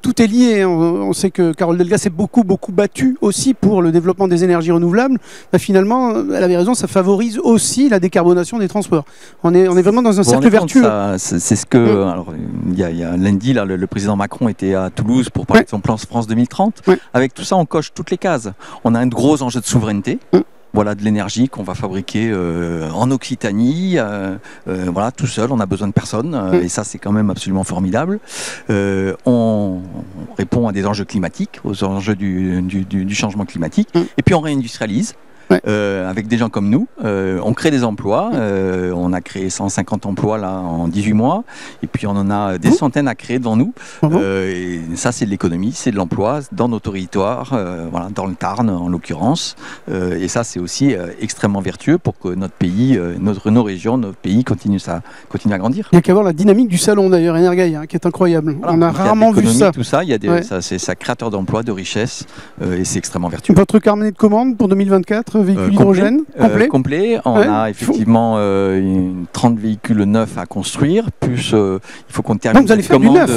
Tout est lié. On sait que Carole Delga s'est beaucoup battu aussi pour le développement des énergies renouvelables. Finalement, elle avait raison, ça favorise aussi la décarbonation des transports. On est vraiment dans un cercle vertueux. C'est ce que alors il y a lundi là, le président Macron était à Toulouse pour parler de son plan France 2030. Avec tout ça, on coche toutes les cases. On a un gros enjeu de souveraineté. Voilà, de l'énergie qu'on va fabriquer en Occitanie, voilà, tout seul, on n'a besoin de personne, et ça c'est quand même absolument formidable. On répond à des enjeux climatiques, aux enjeux du changement climatique, et puis on réindustrialise. Avec des gens comme nous, on crée des emplois, on a créé 150 emplois là en 18 mois, et puis on en a des centaines à créer devant nous. Et ça c'est de l'économie, c'est de l'emploi dans nos territoires, voilà, dans le Tarn en l'occurrence, et ça c'est aussi extrêmement vertueux pour que notre pays, nos régions, notre pays continue à grandir. Il y a qu'à voir la dynamique du salon d'ailleurs, Energy, qui est incroyable. Voilà, on a rarement vu ça. Tout ça, il y a ça créateur d'emplois, de richesses, et c'est extrêmement vertueux. Votre carnet de commandes pour 2024, véhicule hydrogène complet. On a effectivement 30 véhicules neufs à construire, plus il faut qu'on termine. Donc vous allez faire du neuf.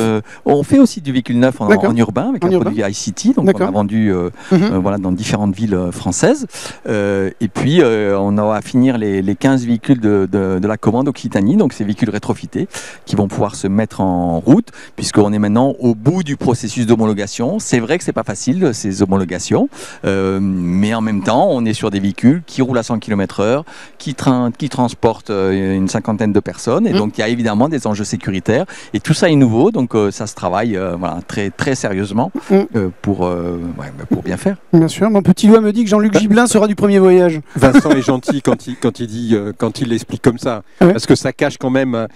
On fait aussi du véhicule neuf en urbain avec un produit iCity, donc on a vendu voilà, dans différentes villes françaises. Et puis on a à finir les 15 véhicules de la commande Occitanie, donc ces véhicules rétrofités qui vont pouvoir se mettre en route, puisqu'on est maintenant au bout du processus d'homologation. C'est vrai que c'est pas facile ces homologations, mais en même temps on est sur des véhicules qui roulent à 100 km/h, qui transportent une cinquantaine de personnes. Et donc, il y a évidemment des enjeux sécuritaires. Et tout ça est nouveau, donc ça se travaille voilà, très, très sérieusement pour bien faire. Bien sûr. Mon petit doigt me dit que Jean-Luc Gibelin sera du premier voyage. Vincent est gentil quand il l'explique comme ça, parce que ça cache quand même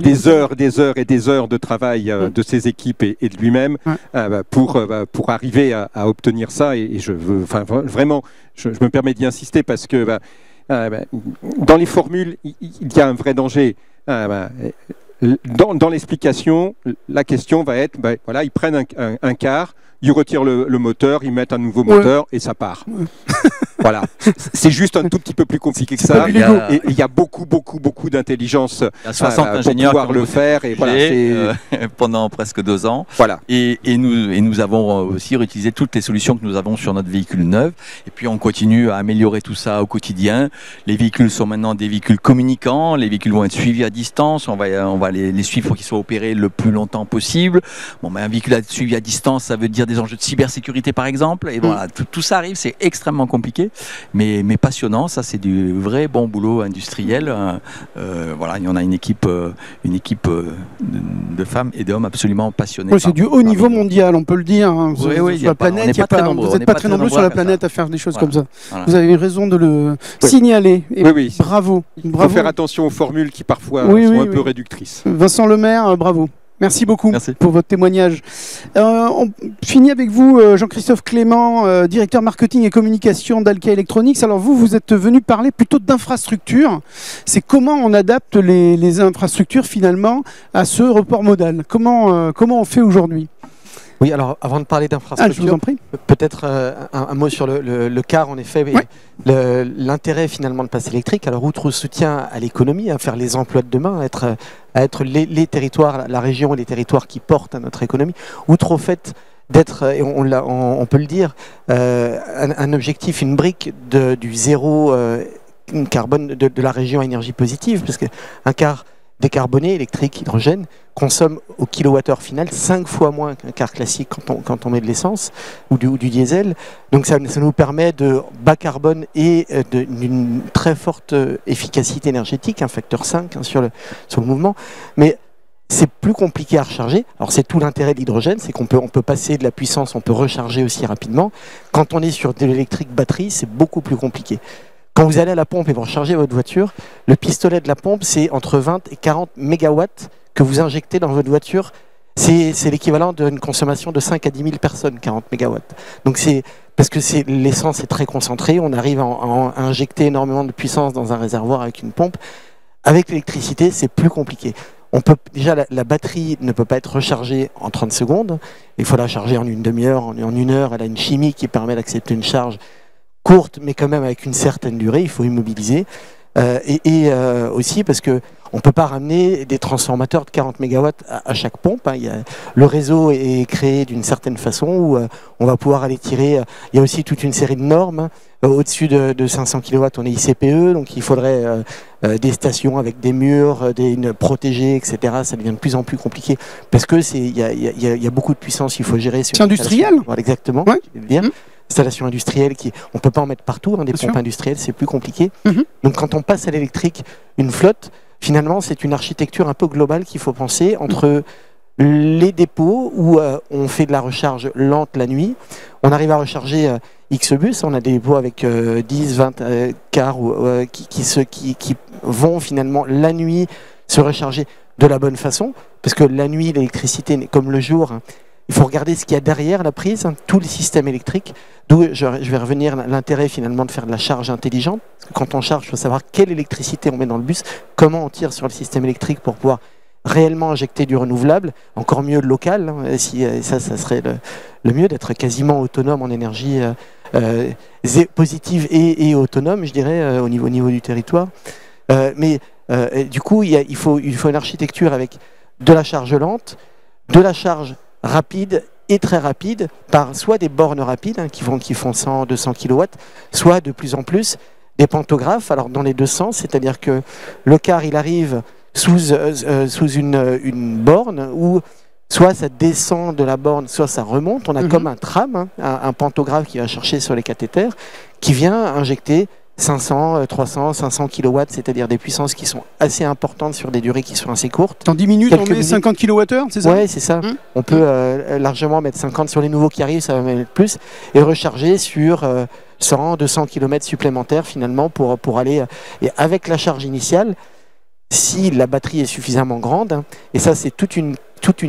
des heures et des heures de travail de ses équipes et de lui-même pour arriver à obtenir ça. Et je veux, enfin, vraiment, je me permets d'y insister parce que dans les formules, il y a un vrai danger. Dans l'explication, la question va être, voilà, ils prennent un car, ils retirent le moteur, ils mettent un nouveau moteur et ça part. Voilà, c'est juste un tout petit peu plus compliqué que ça. Et il y a beaucoup d'intelligence pour pouvoir le faire. Et voilà, pendant presque 2 ans. Voilà. Et nous avons aussi réutilisé toutes les solutions que nous avons sur notre véhicule neuf. Et puis on continue à améliorer tout ça au quotidien. Les véhicules sont maintenant des véhicules communicants. Les véhicules vont être suivis à distance. On va les suivre pour qu'ils soient opérés le plus longtemps possible. Bon, un véhicule suivi à distance, ça veut dire des enjeux de cybersécurité par exemple. Et voilà, tout ça arrive, c'est extrêmement compliqué. Mais passionnant, ça c'est du vrai bon boulot industriel. Voilà, il y en a une équipe de femmes et d'hommes absolument passionnés. C'est du haut niveau mondial, on peut le dire. Hein. Sur la planète, vous n'êtes pas très nombreux sur la planète à faire des choses comme ça. Voilà. Vous avez raison de le signaler. Et bravo. Il faut faire attention aux formules qui parfois sont un peu réductrices. Vincent Lemaire, bravo. Merci beaucoup Merci. pour votre témoignage. On finit avec vous, Jean-Christophe Clément, directeur marketing et communication d'Alkia Electronics. Alors vous êtes venu parler plutôt d'infrastructures. C'est comment on adapte les infrastructures finalement à ce report modal. Comment on fait aujourd'hui ? Oui, alors avant de parler d'infrastructure, je vous en prie. Peut-être un mot sur le car, en effet. L'intérêt finalement de passer électrique, alors outre le soutien à l'économie, à faire les emplois de demain, à être les territoires, la région et les territoires qui portent à notre économie, outre au fait d'être, et on peut le dire, un objectif, une brique du zéro carbone de la région à énergie positive, parce qu'un car décarboné, électrique, hydrogène, consomme au kilowattheure final 5 fois moins qu'un car classique quand on met de l'essence ou du diesel. Donc ça nous permet de bas carbone et d'une très forte efficacité énergétique, un facteur 5 sur le mouvement. Mais c'est plus compliqué à recharger. Alors c'est tout l'intérêt de l'hydrogène, c'est qu'on peut passer de la puissance, on peut recharger aussi rapidement. Quand on est sur de l'électrique batterie, c'est beaucoup plus compliqué. Quand vous allez à la pompe et vous rechargez votre voiture, le pistolet de la pompe, c'est entre 20 et 40 mégawatts que vous injectez dans votre voiture. C'est l'équivalent d'une consommation de 5 à 10 000 personnes, 40 mégawatts. Donc parce que l'essence est très concentrée, on arrive à injecter énormément de puissance dans un réservoir avec une pompe. Avec l'électricité, c'est plus compliqué. Déjà, la batterie ne peut pas être rechargée en 30 secondes. Il faut la charger en une demi-heure, en 1 heure. Elle a une chimie qui permet d'accepter une charge courte, mais quand même avec une certaine durée, il faut immobiliser. Aussi parce que on ne peut pas ramener des transformateurs de 40 MW à chaque pompe. Hein. Le réseau est créé d'une certaine façon où on va pouvoir aller tirer. Il y a aussi toute une série de normes. Au-dessus de 500 kW, on est ICPE, donc il faudrait des stations avec des murs, protégées, etc. Ça devient de plus en plus compliqué parce que il y a beaucoup de puissance, il faut gérer. C'est industriel. Voilà, exactement. Ouais. Je veux dire. Installations industrielles on ne peut pas en mettre partout, hein, des pompes industrielles, c'est plus compliqué. Donc quand on passe à l'électrique, une flotte, finalement c'est une architecture un peu globale qu'il faut penser entre les dépôts où on fait de la recharge lente la nuit, on arrive à recharger X-Bus, on a des dépôts avec 10, 20 cars qui vont finalement la nuit se recharger de la bonne façon, parce que la nuit l'électricité, comme le jour, hein, il faut regarder ce qu'il y a derrière la prise, hein, tout le système électrique. D'où je vais revenir l'intérêt finalement de faire de la charge intelligente. Parce que quand on charge, il faut savoir quelle électricité on met dans le bus, comment on tire sur le système électrique pour pouvoir réellement injecter du renouvelable, encore mieux le local. Hein, ça serait le mieux d'être quasiment autonome en énergie positive et autonome, je dirais, au niveau du territoire. Du coup, il faut une architecture avec de la charge lente, de la charge rapide et très rapide, par soit des bornes rapides hein, qui font 100, 200 kW, soit de plus en plus des pantographes, alors dans les deux sens, c'est-à-dire que le car il arrive sous une borne où soit ça descend de la borne, soit ça remonte. On a comme un tram, hein, un pantographe qui va chercher sur les cathéters, qui vient injecter 500, 300, 500 kW, c'est-à-dire des puissances qui sont assez importantes sur des durées qui sont assez courtes. Dans 10 minutes, on met 50 kWh, c'est ça? Oui, c'est ça. On peut largement mettre 50 sur les nouveaux qui arrivent, ça va mettre plus, et recharger sur 100, 200 km supplémentaires finalement pour aller... Et avec la charge initiale, si la batterie est suffisamment grande, hein, et ça c'est toute une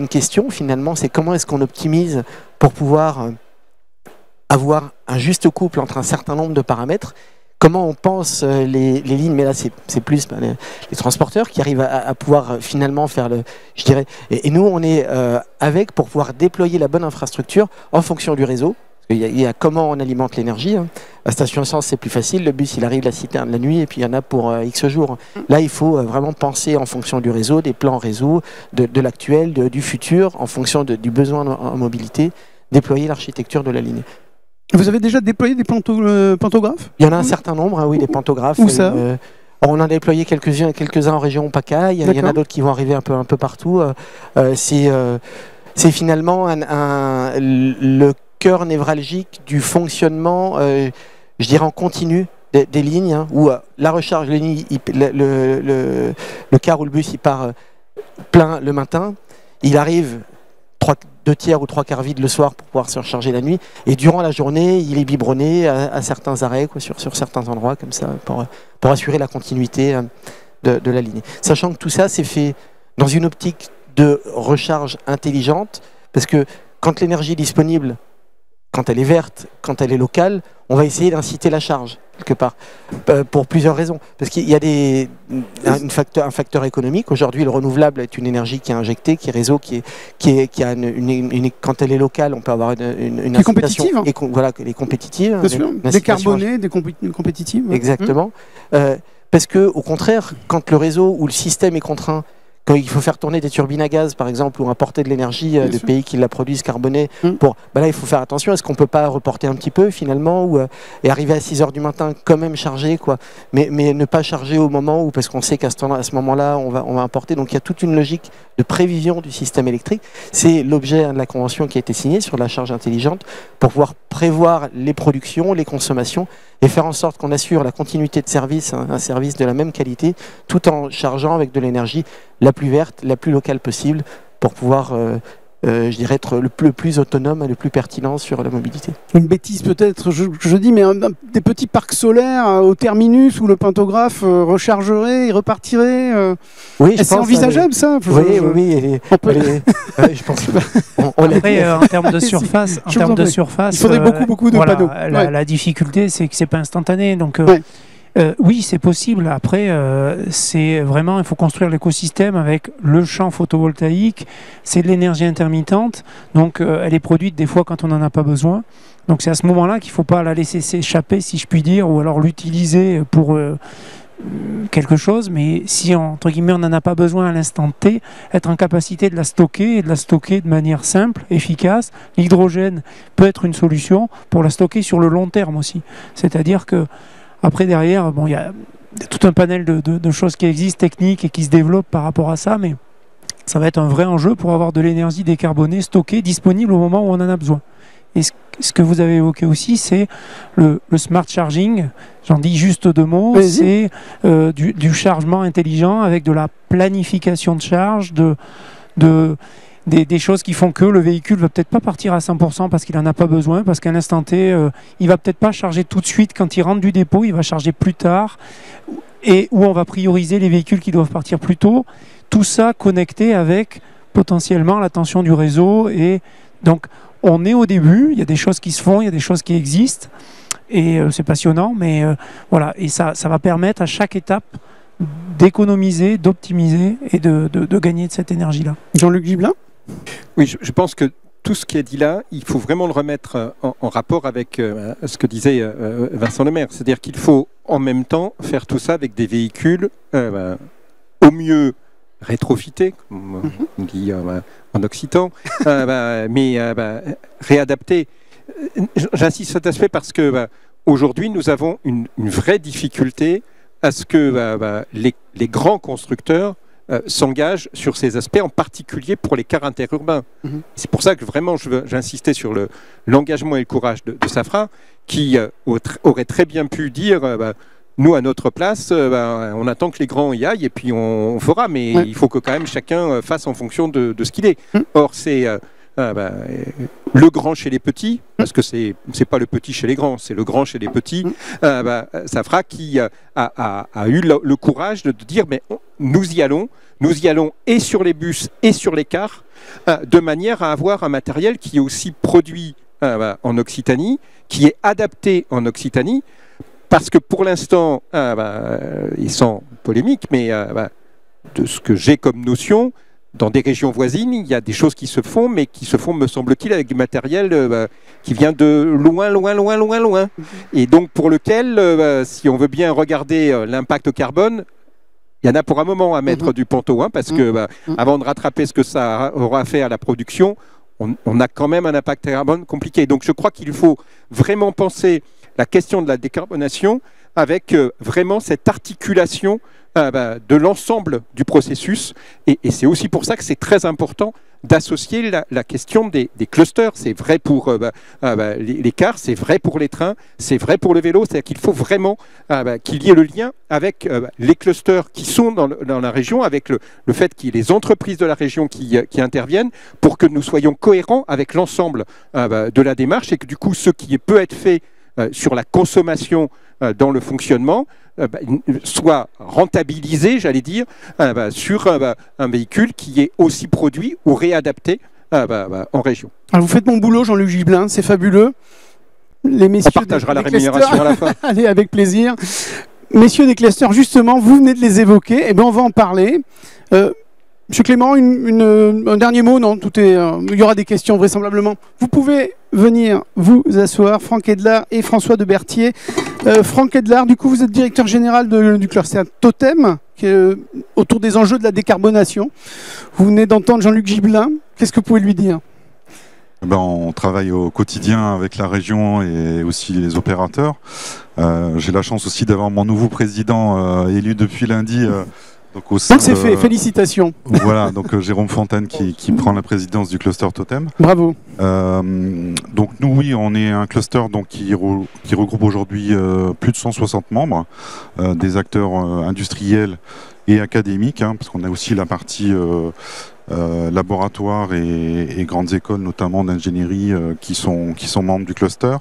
question finalement, c'est comment est-ce qu'on optimise pour pouvoir avoir un juste couple entre un certain nombre de paramètres. Comment on pense les lignes, mais là c'est plus les transporteurs qui arrivent à pouvoir finalement faire le, je dirais, et nous on est avec pour pouvoir déployer la bonne infrastructure en fonction du réseau. Il y a comment on alimente l'énergie. Hein. La station essence c'est plus facile, le bus il arrive la citerne la nuit et puis il y en a pour X jours. Là il faut vraiment penser en fonction du réseau, des plans réseau, de l'actuel, du futur, en fonction du besoin en mobilité, déployer l'architecture de la ligne. Vous avez déjà déployé des pantographes? Il y en a un certain nombre, hein, oui, des pantographes. Où ça? On en a déployé quelques-uns en région PACA. Il y en a d'autres qui vont arriver un peu partout. C'est finalement le cœur névralgique du fonctionnement, je dirais en continu, des lignes, hein, où la recharge, le car ou le bus, il part plein le matin. Il arrive 2 tiers ou 3 quarts vide le soir pour pouvoir se recharger la nuit, et durant la journée il est biberonné à certains arrêts, quoi, sur certains endroits comme ça pour assurer la continuité de la ligne, sachant que tout ça c'est fait dans une optique de recharge intelligente, parce que quand l'énergie est disponible, quand elle est verte, quand elle est locale, on va essayer d'inciter la charge, quelque part, pour plusieurs raisons. Parce qu'il y a un facteur économique. Aujourd'hui, le renouvelable est une énergie qui est injectée, qui est réseau, quand elle est locale, on peut avoir une incitation. Compétitive. Et voilà, elle est compétitive. Bien sûr. Décarbonée, compétitive. Exactement. Parce que, au contraire, quand le réseau ou le système est contraint, quand il faut faire tourner des turbines à gaz, par exemple, ou importer de l'énergie de pays qui la produisent carbonée, là, il faut faire attention. Est-ce qu'on ne peut pas reporter un petit peu, finalement, et arriver à 6 h du matin, quand même chargé, quoi, mais ne pas charger au moment où, parce qu'on sait qu'à ce moment-là, on va importer. Donc, il y a toute une logique de prévision du système électrique. C'est l'objet de la convention qui a été signée sur la charge intelligente, pour pouvoir prévoir les productions, les consommations, et faire en sorte qu'on assure la continuité de service, un service de la même qualité, tout en chargeant avec de l'énergie la plus verte, la plus locale possible, pour pouvoir, je dirais, être le plus autonome et le plus pertinent sur la mobilité. Une bêtise peut-être, je dis, mais des petits parcs solaires au terminus où le pantographe rechargerait et repartirait. Oui, c'est envisageable ça. Oui. Je pense pas. Après, en termes de surface, il faudrait beaucoup de panneaux. La difficulté, c'est que c'est pas instantané, donc. Oui, c'est possible. Après, c'est vraiment, il faut construire l'écosystème avec le champ photovoltaïque. C'est de l'énergie intermittente, donc elle est produite des fois quand on n'en a pas besoin. Donc c'est à ce moment-là qu'il ne faut pas la laisser s'échapper, si je puis dire, ou alors l'utiliser pour quelque chose. Mais si, entre guillemets, on n'en a pas besoin à l'instant T, être en capacité de la stocker, et de la stocker de manière simple, efficace. L'hydrogène peut être une solution pour la stocker sur le long terme aussi. C'est-à-dire que après, derrière, il y a tout un panel de choses qui existent, techniques, et qui se développent par rapport à ça, mais ça va être un vrai enjeu pour avoir de l'énergie décarbonée, stockée, disponible au moment où on en a besoin. Et ce que vous avez évoqué aussi, c'est le smart charging. J'en dis juste 2 mots. C'est du chargement intelligent avec de la planification de charge, des choses qui font que le véhicule ne va peut-être pas partir à 100% parce qu'il n'en a pas besoin, parce qu'à un instant T, il ne va peut-être pas charger tout de suite quand il rentre du dépôt, il va charger plus tard, et où on va prioriser les véhicules qui doivent partir plus tôt. Tout ça connecté avec potentiellement la tension du réseau. Et donc, on est au début, il y a des choses qui se font, il y a des choses qui existent, et c'est passionnant, mais voilà, et ça va permettre à chaque étape d'économiser, d'optimiser et de gagner de cette énergie-là. Jean-Luc Gibelin ? Oui, je pense que tout ce qui est dit là, il faut vraiment le remettre en rapport avec ce que disait Vincent Lemaire. C'est-à-dire qu'il faut en même temps faire tout ça avec des véhicules au mieux rétrofités, comme on dit en occitan, mais réadaptés. J'insiste sur cet aspect parce que aujourd'hui, nous avons une vraie difficulté à ce que les grands constructeurs s'engage sur ces aspects, en particulier pour les cars interurbains. C'est pour ça que vraiment j'insistais sur l'engagement et le courage de Safra, qui aurait très bien pu dire nous, à notre place, on attend que les grands y aillent et puis on fera, mais il faut que quand même chacun fasse en fonction de ce qu'il est. Or, c'est le grand chez les petits, parce que c'est pas le petit chez les grands, c'est le grand chez les petits. Safra qui a eu le courage de dire mais nous y allons et sur les bus et sur les cars, de manière à avoir un matériel qui est aussi produit en Occitanie, qui est adapté en Occitanie, parce que pour l'instant, et sans polémique, mais de ce que j'ai comme notion, dans des régions voisines, il y a des choses qui se font, mais qui se font, me semble-t-il, avec du matériel qui vient de loin. Et donc pour lequel, si on veut bien regarder l'impact au carbone, il y en a pour un moment à mettre du ponto, parce que avant de rattraper ce que ça aura fait à la production, on a quand même un impact carbone compliqué. Donc je crois qu'il faut vraiment penser la question de la décarbonation avec vraiment cette articulation de l'ensemble du processus. Et c'est aussi pour ça que c'est très important d'associer la question des clusters. C'est vrai pour les cars, c'est vrai pour les trains, c'est vrai pour le vélo. C'est-à-dire qu'il faut vraiment qu'il y ait le lien avec les clusters qui sont dans la région, avec le fait qu'il y ait les entreprises de la région qui interviennent, pour que nous soyons cohérents avec l'ensemble de la démarche, et que du coup, ce qui peut être fait sur la consommation dans le fonctionnement soit rentabilisé, j'allais dire, sur un véhicule qui est aussi produit ou réadapté en région. Alors vous faites mon boulot, Jean-Luc Gibelin, c'est fabuleux. Les messieurs, on partagera la rémunération à la fin. Allez, avec plaisir. Messieurs des clusters, justement, vous venez de les évoquer, et bien on va en parler. Monsieur Clément, un dernier mot? Non, tout est. Il y aura des questions vraisemblablement. Vous pouvez venir vous asseoir, Franck Edlard et François de Berthier. Franck Edlard, du coup, vous êtes directeur général du cluster Totem, qui est autour des enjeux de la décarbonation. Vous venez d'entendre Jean-Luc Gibelin. Qu'est-ce que vous pouvez lui dire? On travaille au quotidien avec la région et aussi les opérateurs. J'ai la chance aussi d'avoir mon nouveau président élu depuis lundi. Donc c'est fait, félicitations. Voilà, donc Jérôme Fontaine qui prend la présidence du cluster Totem. Bravo. Donc nous, oui, on est un cluster qui regroupe aujourd'hui plus de 160 membres, des acteurs industriels et académiques, parce qu'on a aussi la partie laboratoire et grandes écoles, notamment d'ingénierie, qui sont membres du cluster.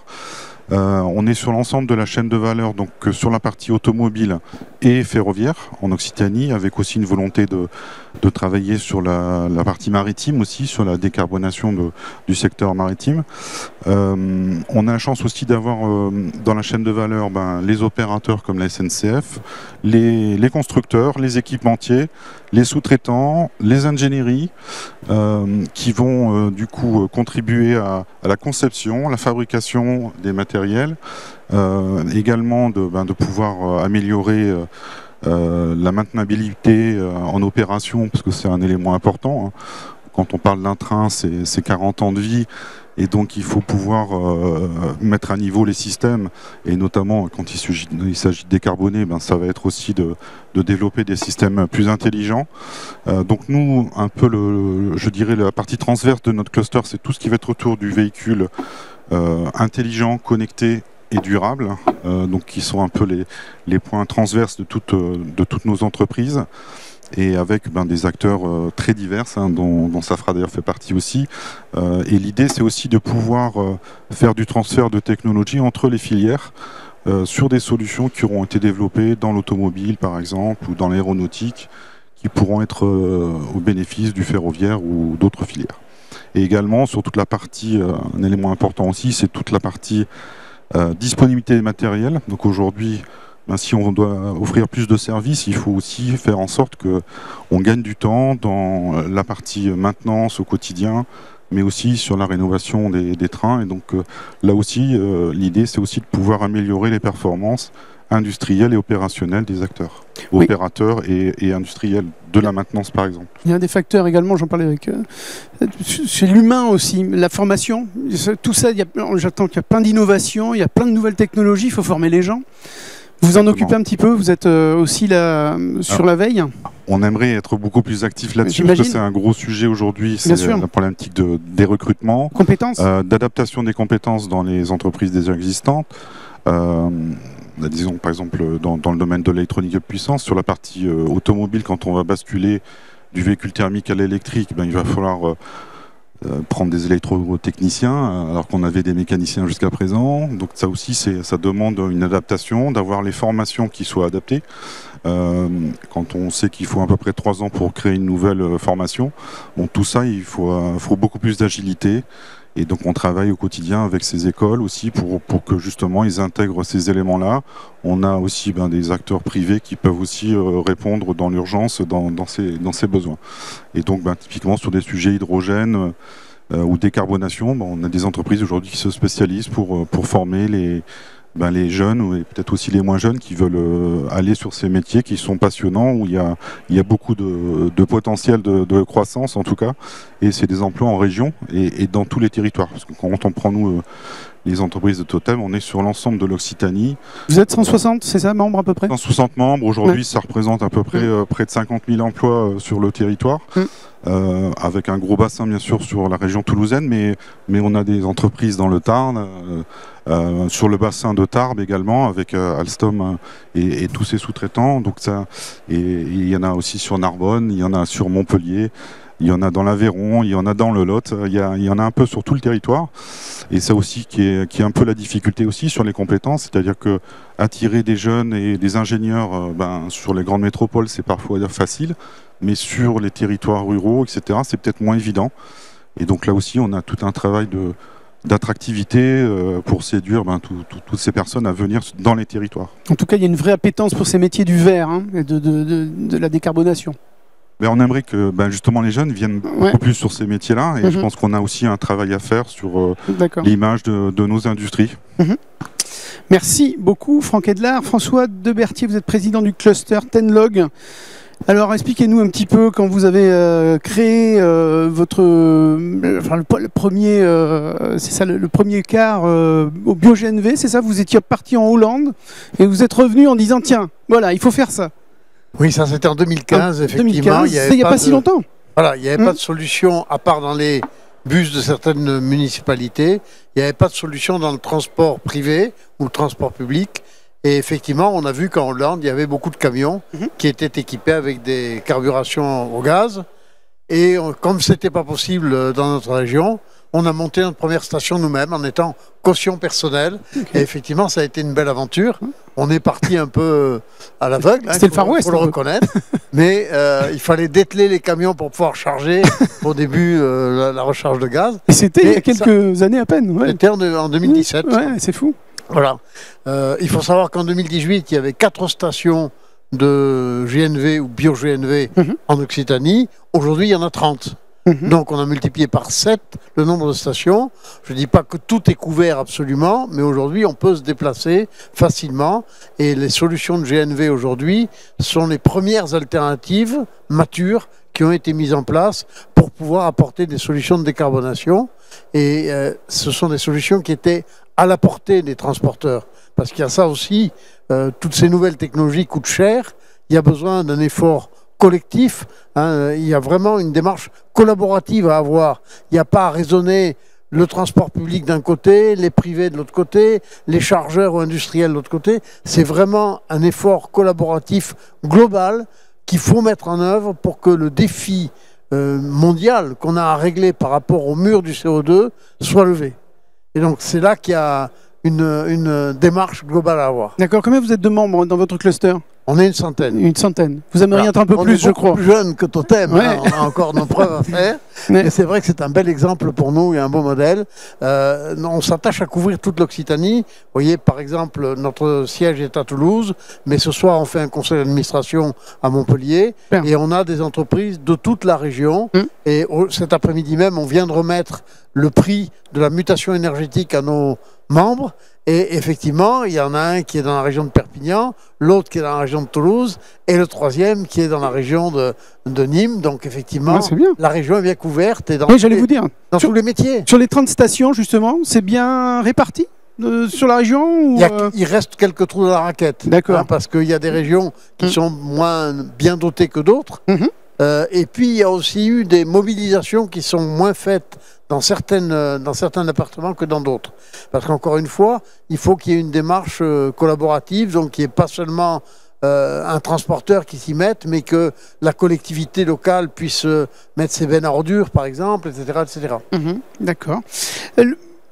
On est sur l'ensemble de la chaîne de valeur, donc sur la partie automobile et ferroviaire en Occitanie, avec aussi une volonté de travailler sur la partie maritime aussi, sur la décarbonation du secteur maritime. On a la chance aussi d'avoir dans la chaîne de valeur les opérateurs comme la SNCF, les constructeurs, les équipementiers, les sous-traitants, les ingénieries, qui vont du coup contribuer à la conception, la fabrication des matériels, également de pouvoir améliorer la maintenabilité en opération, parce que c'est un élément important. Quand on parle d'un train, c'est 40 ans de vie, et donc il faut pouvoir mettre à niveau les systèmes, et notamment quand il s'agit de décarboner, ça va être aussi de développer des systèmes plus intelligents. Donc nous, un peu je dirais la partie transverse de notre cluster, c'est tout ce qui va être autour du véhicule intelligent, connecté et durable, donc qui sont un peu les points transverses de toutes nos entreprises, et avec des acteurs très divers, dont Safra d'ailleurs fait partie aussi. Et l'idée, c'est aussi de pouvoir faire du transfert de technologie entre les filières sur des solutions qui auront été développées dans l'automobile, par exemple, ou dans l'aéronautique, qui pourront être au bénéfice du ferroviaire ou d'autres filières. Et également, sur toute la partie, un élément important aussi, c'est toute la partie disponibilité des matériels. Donc aujourd'hui, si on doit offrir plus de services, il faut aussi faire en sorte qu'on gagne du temps dans la partie maintenance au quotidien, mais aussi sur la rénovation des trains. Et donc là aussi, l'idée, c'est aussi de pouvoir améliorer les performances industrielles et opérationnelles des acteurs, opérateurs et industriels de la maintenance, par exemple. Il y a des facteurs également, j'en parlais avec... c'est l'humain aussi, la formation. Tout ça, j'attends qu'il y a plein d'innovations, il y a plein de nouvelles technologies, il faut former les gens. Vous en occupez un petit peu, vous êtes aussi là sur la veille? On aimerait être beaucoup plus actif là-dessus parce que c'est un gros sujet aujourd'hui, c'est la problématique des recrutements, d'adaptation des compétences dans les entreprises déjà existantes. Disons par exemple dans le domaine de l'électronique de puissance, sur la partie automobile, quand on va basculer du véhicule thermique à l'électrique, il va falloir prendre des électrotechniciens alors qu'on avait des mécaniciens jusqu'à présent. Donc ça aussi, ça demande une adaptation, d'avoir les formations qui soient adaptées. Quand on sait qu'il faut à peu près 3 ans pour créer une nouvelle formation, bon, tout ça, il faut beaucoup plus d'agilité. Et donc on travaille au quotidien avec ces écoles aussi pour que justement ils intègrent ces éléments-là. On a aussi des acteurs privés qui peuvent aussi répondre dans l'urgence, dans ces besoins. Et donc typiquement sur des sujets hydrogène ou décarbonation, on a des entreprises aujourd'hui qui se spécialisent pour former les jeunes et peut-être aussi les moins jeunes qui veulent aller sur ces métiers qui sont passionnants, où il y a beaucoup de potentiel de croissance en tout cas, et c'est des emplois en région et dans tous les territoires. Parce que quand on prend nous les entreprises de Totem, on est sur l'ensemble de l'Occitanie. Vous êtes 160, c'est ça, membres à peu près? 160 membres, aujourd'hui ça représente à peu près près de 50 000 emplois sur le territoire. Avec un gros bassin bien sûr sur la région toulousaine, mais on a des entreprises dans le Tarn, sur le bassin de Tarbes également, avec Alstom et tous ses sous-traitants. Donc il y en a aussi sur Narbonne, il y en a sur Montpellier, il y en a dans l'Aveyron, il y en a dans le Lot, il y en a un peu sur tout le territoire. Et ça aussi qui est un peu la difficulté aussi sur les compétences, c'est-à-dire que attirer des jeunes et des ingénieurs sur les grandes métropoles, c'est parfois facile, mais sur les territoires ruraux, etc., c'est peut-être moins évident. Et donc là aussi, on a tout un travail d'attractivité pour séduire toutes ces personnes à venir dans les territoires. En tout cas, il y a une vraie appétence pour ces métiers du vert et de la décarbonation. On aimerait que justement les jeunes viennent beaucoup plus sur ces métiers-là, et je pense qu'on a aussi un travail à faire sur l'image de nos industries. Merci beaucoup Franck Edlard. François Debertier, vous êtes président du cluster Tenlog. Alors expliquez-nous un petit peu quand vous avez créé le premier car au BioGNV, c'est ça? Vous étiez parti en Hollande et vous êtes revenu en disant tiens, voilà, il faut faire ça. Oui, ça c'était en 2015, effectivement. 2015, il n'y a pas si longtemps. Voilà, il n'y avait pas de solution, à part dans les bus de certaines municipalités, il n'y avait pas de solution dans le transport privé ou le transport public. Et effectivement, on a vu qu'en Hollande, il y avait beaucoup de camions qui étaient équipés avec des carburations au gaz. Et comme ce n'était pas possible dans notre région, on a monté notre première station nous-mêmes en étant caution personnelle. Et effectivement, ça a été une belle aventure. On est parti un peu à l'aveugle. C'était le Far West. Il faut le reconnaître. Mais il fallait dételer les camions pour pouvoir charger au début la recharge de gaz. Et c'était il y a quelques années à peine. Ouais. C'était en 2017. Ouais, c'est fou. Voilà. Il faut savoir qu'en 2018, il y avait 4 stations de GNV ou bio-GNV en Occitanie. Aujourd'hui, il y en a 30. Donc on a multiplié par 7 le nombre de stations. Je ne dis pas que tout est couvert absolument, mais aujourd'hui on peut se déplacer facilement. Et les solutions de GNV aujourd'hui sont les premières alternatives matures qui ont été mises en place pour pouvoir apporter des solutions de décarbonation. Et ce sont des solutions qui étaient à la portée des transporteurs. Parce qu'il y a ça aussi, toutes ces nouvelles technologies coûtent cher, il y a besoin d'un effort collectif, il y a vraiment une démarche collaborative à avoir. Il n'y a pas à raisonner le transport public d'un côté, les privés de l'autre côté, les chargeurs ou industriels de l'autre côté. C'est vraiment un effort collaboratif global qu'il faut mettre en œuvre pour que le défi mondial qu'on a à régler par rapport au mur du CO2 soit levé. Et donc c'est là qu'il y a une démarche globale à avoir. D'accord. Combien vous êtes de membres dans votre cluster? On est une centaine. Une centaine. Vous aimeriez être un peu plus, je crois. On est plus jeune que Totem, on a encore nos preuves à faire. Mais c'est vrai que c'est un bel exemple pour nous et un beau modèle. On s'attache à couvrir toute l'Occitanie. Vous voyez, par exemple, notre siège est à Toulouse, mais ce soir, on fait un conseil d'administration à Montpellier. Bien. Et on a des entreprises de toute la région. Et cet après-midi même, on vient de remettre le prix de la mutation énergétique à nos membres. Et effectivement, il y en a un qui est dans la région de Perpignan, l'autre qui est dans la région de Toulouse, et le troisième qui est dans la région de Nîmes. Donc effectivement, la région est bien couverte et dans, oui, j'allais vous dire. Dans tous les métiers. Sur les 30 stations, justement, c'est bien réparti sur la région ou il reste quelques trous dans la raquette. D'accord. Hein, parce qu'il y a des régions qui sont moins bien dotées que d'autres. Et puis, il y a aussi eu des mobilisations qui sont moins faites dans certains départements que dans d'autres. Parce qu'encore une fois, il faut qu'il y ait une démarche collaborative, donc qu'il n'y ait pas seulement un transporteur qui s'y mette, mais que la collectivité locale puisse mettre ses bennes à ordures, par exemple, etc. etc. D'accord.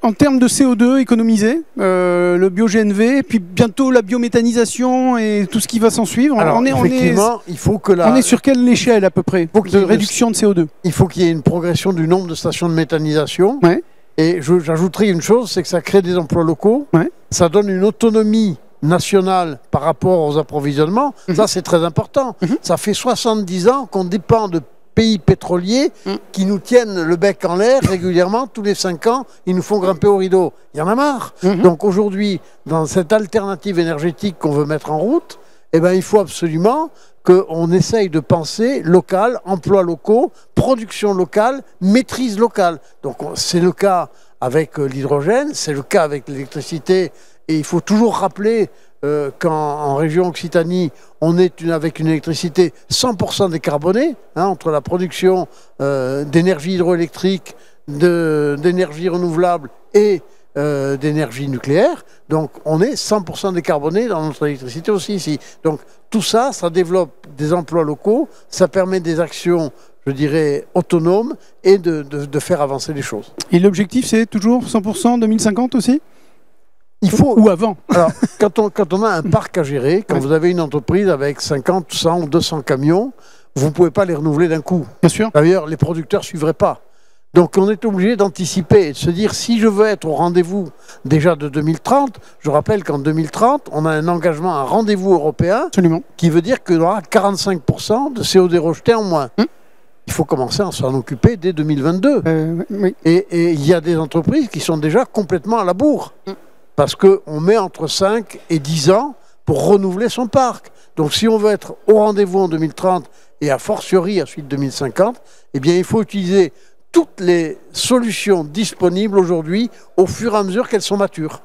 En termes de CO2 économisé, le bio-GNV, et puis bientôt la biométhanisation et tout ce qui va s'en suivre. Alors, effectivement, il faut que on est sur quelle échelle à peu près de réduction de CO2? Il faut qu'il y ait une progression du nombre de stations de méthanisation. Ouais. Et j'ajouterai une chose, c'est que ça crée des emplois locaux. Ouais. Ça donne une autonomie nationale par rapport aux approvisionnements. Ça, c'est très important. Ça fait 70 ans qu'on dépend de pays pétroliers qui nous tiennent le bec en l'air régulièrement, tous les 5 ans, ils nous font grimper au rideau. Il y en a marre. Donc aujourd'hui, dans cette alternative énergétique qu'on veut mettre en route, eh ben, il faut absolument qu'on essaye de penser local, emplois locaux, production locale, maîtrise locale. Donc c'est le cas avec l'hydrogène, c'est le cas avec l'électricité, et il faut toujours rappeler qu'en région Occitanie, on est avec une électricité 100% décarbonée, hein, entre la production d'énergie hydroélectrique, d'énergie renouvelable et d'énergie nucléaire. Donc on est 100% décarboné dans notre électricité aussi ici. Donc tout ça, ça développe des emplois locaux, ça permet des actions, je dirais, autonomes et de faire avancer les choses. Et l'objectif, c'est toujours 100% 2050 aussi ? Il faut... Ou avant. Alors, quand on a un parc à gérer, quand vous avez une entreprise avec 50, 100 ou 200 camions, vous ne pouvez pas les renouveler d'un coup. Bien sûr. D'ailleurs, les producteurs ne suivraient pas. Donc, on est obligé d'anticiper et de se dire, si je veux être au rendez-vous déjà de 2030, je rappelle qu'en 2030, on a un engagement, un rendez-vous européen. Absolument. Qui veut dire qu'il y aura 45% de CO2 rejeté en moins. Il faut commencer à s'en occuper dès 2022. Oui. Et il y a des entreprises qui sont déjà complètement à la bourre. Parce qu'on met entre 5 et 10 ans pour renouveler son parc. Donc si on veut être au rendez-vous en 2030 et a fortiori à suite 2050, eh bien il faut utiliser toutes les solutions disponibles aujourd'hui au fur et à mesure qu'elles sont matures.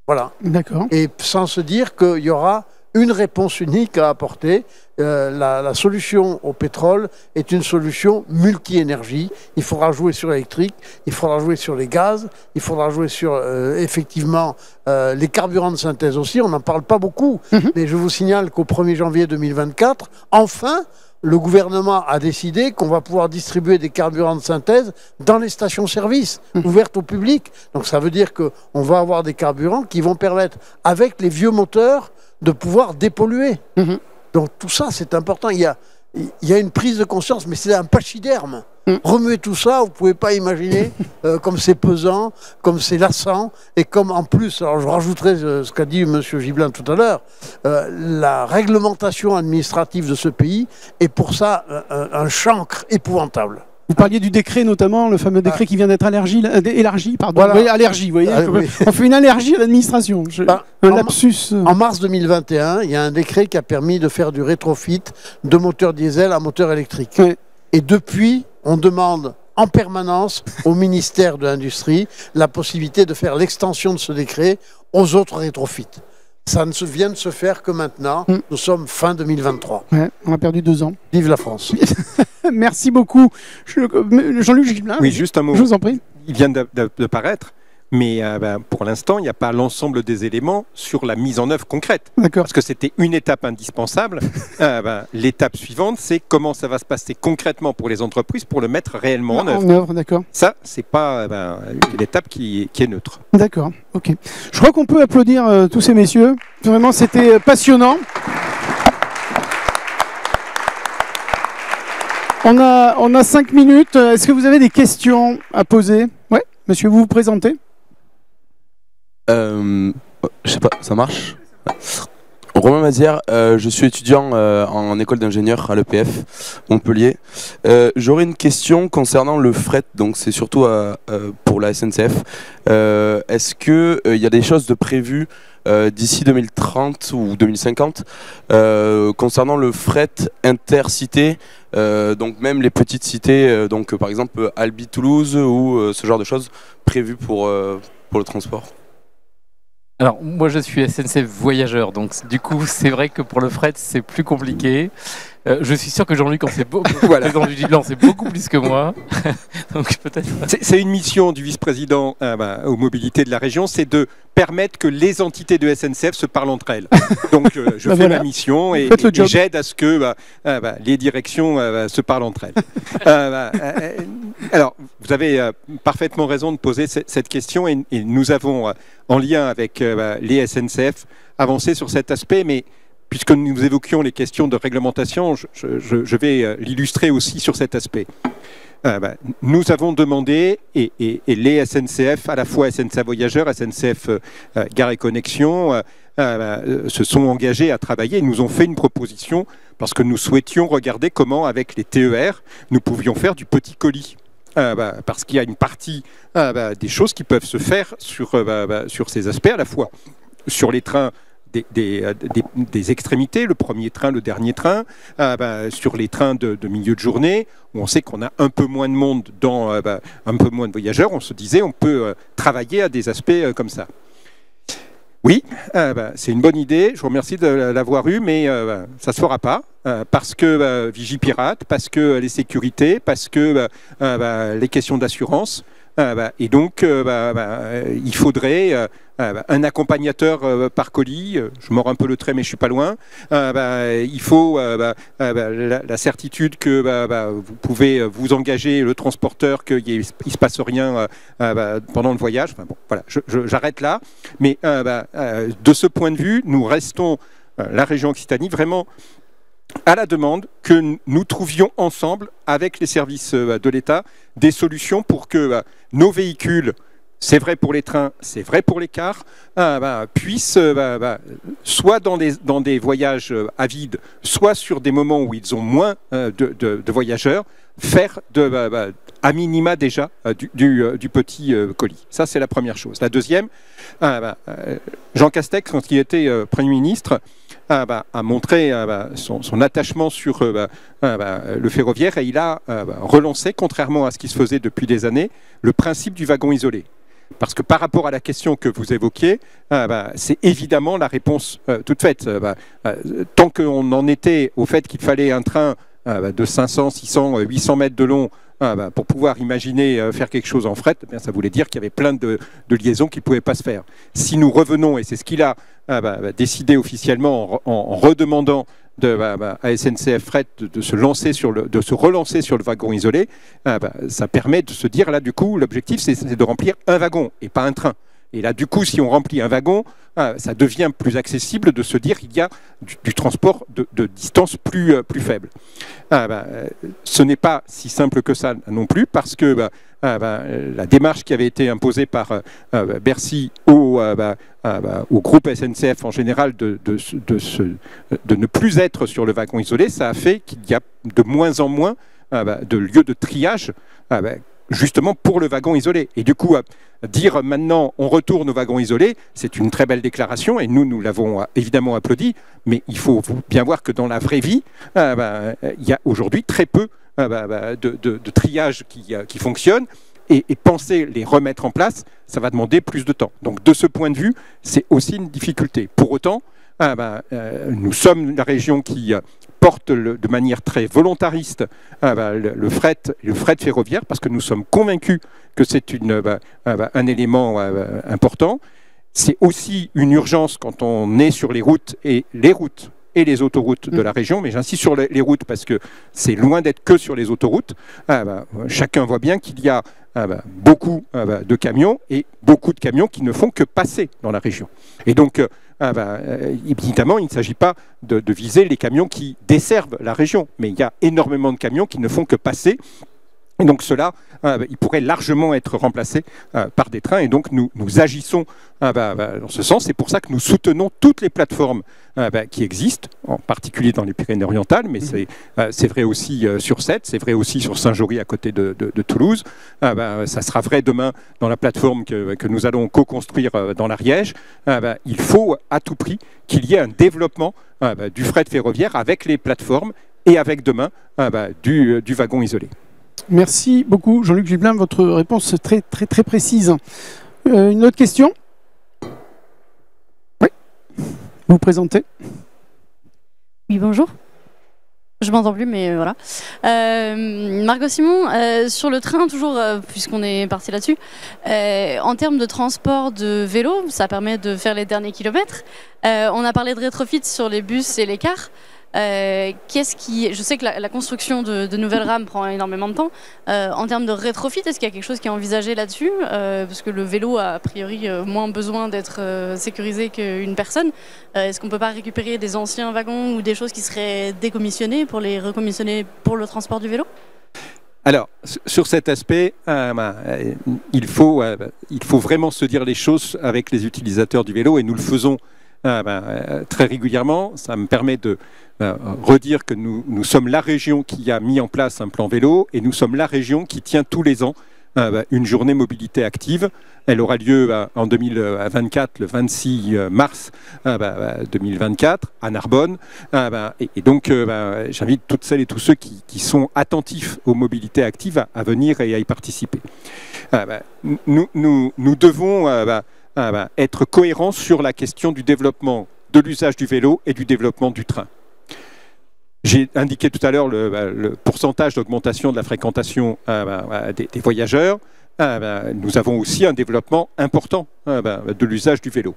Voilà. D'accord. Et sans se dire qu'il y aura une réponse unique à apporter. La solution au pétrole est une solution multi-énergie. Il faudra jouer sur l'électrique, il faudra jouer sur les gaz, il faudra jouer sur effectivement les carburants de synthèse aussi. On n'en parle pas beaucoup, mais je vous signale qu'au 1er janvier 2024, enfin, le gouvernement a décidé qu'on va pouvoir distribuer des carburants de synthèse dans les stations-service ouvertes au public. Donc ça veut dire qu'on va avoir des carburants qui vont permettre, avec les vieux moteurs, de pouvoir dépolluer. Donc tout ça, c'est important. Il y a une prise de conscience, mais c'est un pachyderme. Remuer tout ça, vous ne pouvez pas imaginer comme c'est pesant, comme c'est lassant, et comme en plus, alors je rajouterai ce qu'a dit M. Gibelin tout à l'heure, la réglementation administrative de ce pays est pour ça un chancre épouvantable. Vous parliez du décret notamment, le fameux décret qui vient d'être élargi, pardon. Voilà. Oui, allergie, vous voyez. Oui. On fait une allergie à l'administration. Un lapsus. En mars 2021, il y a un décret qui a permis de faire du rétrofit de moteurs diesel à moteur électrique. Oui. Et depuis, on demande en permanence au ministère de l'Industrie la possibilité de faire l'extension de ce décret aux autres rétrofits. Ça ne vient de se faire que maintenant. Nous sommes fin 2023. Ouais, on a perdu 2 ans. Vive la France. Merci beaucoup. Jean-Luc Gibelin. Oui, juste un mot. Je vous en prie. Il vient de paraître, mais pour l'instant, il n'y a pas l'ensemble des éléments sur la mise en œuvre concrète. D'accord. Parce que c'était une étape indispensable. L'étape suivante, c'est comment ça va se passer concrètement pour les entreprises pour le mettre réellement en œuvre. D'accord. Ça, c'est pas une étape qui est neutre. D'accord, ok. Je crois qu'on peut applaudir tous ces messieurs. Vraiment, c'était passionnant. On a 5 minutes. Est-ce que vous avez des questions à poser? Ouais, monsieur, vous vous présentez? Je sais pas, ça marche? Romain Mazière, je suis étudiant en école d'ingénieur à l'EPF Montpellier. J'aurais une question concernant le fret, donc c'est surtout pour la SNCF. Est-ce qu'il y a des choses de prévues d'ici 2030 ou 2050 concernant le fret intercité, donc même les petites cités, donc par exemple Albi-Toulouse ou ce genre de choses prévues pour le transport? Alors, moi, je suis SNCF voyageur, donc du coup, c'est vrai que pour le fret, c'est plus compliqué. Je suis sûr que Jean-Luc en sait beaucoup, président du Gibelin, c'est beaucoup plus que moi. Donc peut-être. C'est une mission du vice-président aux mobilités de la région, c'est de permettre que les entités de SNCF se parlent entre elles. Donc je fais ma mission et j'aide à ce que les directions se parlent entre elles. Alors, vous avez parfaitement raison de poser cette question et nous avons, en lien avec les SNCF, avancé sur cet aspect, mais puisque nous évoquions les questions de réglementation, je vais l'illustrer aussi sur cet aspect. Nous avons demandé, et les SNCF, à la fois SNCF Voyageurs, SNCF Gare et Connexion, se sont engagés à travailler et nous ont fait une proposition parce que nous souhaitions regarder comment, avec les TER, nous pouvions faire du petit colis. Parce qu'il y a une partie des choses qui peuvent se faire sur ces aspects, à la fois sur les trains des extrémités, le premier train, le dernier train, sur les trains de milieu de journée, où on sait qu'on a un peu moins de monde, un peu moins de voyageurs, on se disait on peut travailler à des aspects comme ça. Oui, c'est une bonne idée, je vous remercie de l'avoir eue, mais ça ne se fera pas, parce que Vigipirate, parce que les sécurités, parce que les questions d'assurance, et donc il faudrait un accompagnateur par colis, je mords un peu le trait mais je suis pas loin, il faut la certitude que vous pouvez vous engager, le transporteur, qu'il ne se passe rien pendant le voyage. Enfin, bon, voilà, j'arrête là, mais de ce point de vue, nous restons, la région Occitanie, vraiment à la demande que nous trouvions ensemble, avec les services de l'État, des solutions pour que nos véhicules, c'est vrai pour les trains, c'est vrai pour les cars, puissent, soit dans des voyages à vide, soit sur des moments où ils ont moins de voyageurs, faire à minima déjà du petit colis. Ça, c'est la première chose. La deuxième, Jean Castex, quand il était Premier ministre, a montré son attachement sur le ferroviaire et il a relancé, contrairement à ce qui se faisait depuis des années, le principe du wagon isolé. Parce que par rapport à la question que vous évoquiez, c'est évidemment la réponse toute faite. Tant qu'on en était au fait qu'il fallait un train de 500, 600, 800 mètres de long pour pouvoir imaginer faire quelque chose en fret, eh bien, ça voulait dire qu'il y avait plein de liaisons qui ne pouvaient pas se faire. Si nous revenons, et c'est ce qu'il a décidé officiellement en redemandant à SNCF Fret de se relancer sur le wagon isolé, ça permet de se dire, là du coup, l'objectif c'est de remplir un wagon et pas un train. Et là, du coup, si on remplit un wagon, ça devient plus accessible de se dire qu'il y a du transport de distance plus faible. Ce n'est pas si simple que ça non plus, parce que la démarche qui avait été imposée par Bercy au groupe SNCF en général de ne plus être sur le wagon isolé, ça a fait qu'il y a de moins en moins de lieux de triage justement pour le wagon isolé. Et du coup, dire maintenant on retourne au wagon isolé, c'est une très belle déclaration et nous l'avons évidemment applaudi, mais il faut bien voir que dans la vraie vie, il y a aujourd'hui très peu de triage qui fonctionne et penser les remettre en place, ça va demander plus de temps. Donc de ce point de vue, c'est aussi une difficulté. Pour autant, nous sommes la région qui porte de manière très volontariste le fret ferroviaire parce que nous sommes convaincus que c'est un élément important. C'est aussi une urgence quand on est sur les routes et les autoroutes de la région, mais j'insiste sur les routes parce que c'est loin d'être que sur les autoroutes. Chacun voit bien qu'il y a beaucoup de camions et beaucoup de camions qui ne font que passer dans la région. Et donc, évidemment, il ne s'agit pas de viser les camions qui desservent la région, mais il y a énormément de camions qui ne font que passer. Et donc cela, il pourrait largement être remplacé par des trains. Et donc nous agissons dans ce sens. C'est pour ça que nous soutenons toutes les plateformes qui existent, en particulier dans les Pyrénées-Orientales, mais c'est vrai aussi sur Sète, c'est vrai aussi sur Saint-Jory à côté de Toulouse. Ça sera vrai demain dans la plateforme que nous allons co-construire dans l'Ariège. Il faut à tout prix qu'il y ait un développement du fret ferroviaire avec les plateformes et avec demain du wagon isolé. Merci beaucoup, Jean-Luc Gibelin. Votre réponse est très précise. Une autre question ? Vous présentez? Oui, bonjour. Je m'entends plus, mais voilà. Margot Simon, sur le train, toujours, puisqu'on est parti là-dessus, en termes de transport de vélo, ça permet de faire les derniers kilomètres. On a parlé de rétrofit sur les bus et les cars. Je sais que la construction de nouvelles rames prend énormément de temps. En termes de rétrofit, est-ce qu'il y a quelque chose qui est envisagé là-dessus? Parce que le vélo a priori moins besoin d'être sécurisé qu'une personne. Est-ce qu'on ne peut pas récupérer des anciens wagons ou des choses qui seraient décommissionnées pour les recommissionner pour le transport du vélo? Alors, sur cet aspect, il faut vraiment se dire les choses avec les utilisateurs du vélo, et nous le faisons très régulièrement. Ça me permet de redire que nous sommes la région qui a mis en place un plan vélo, et nous sommes la région qui tient tous les ans une journée mobilité active. Elle aura lieu en 2024, le 26 mars 2024, à Narbonne. Et donc, j'invite toutes celles et tous ceux qui sont attentifs aux mobilités actives à venir et à y participer. Nous devons être cohérents sur la question du développement de l'usage du vélo et du développement du train. J'ai indiqué tout à l'heure le pourcentage d'augmentation de la fréquentation des voyageurs. Nous avons aussi un développement important de l'usage du vélo.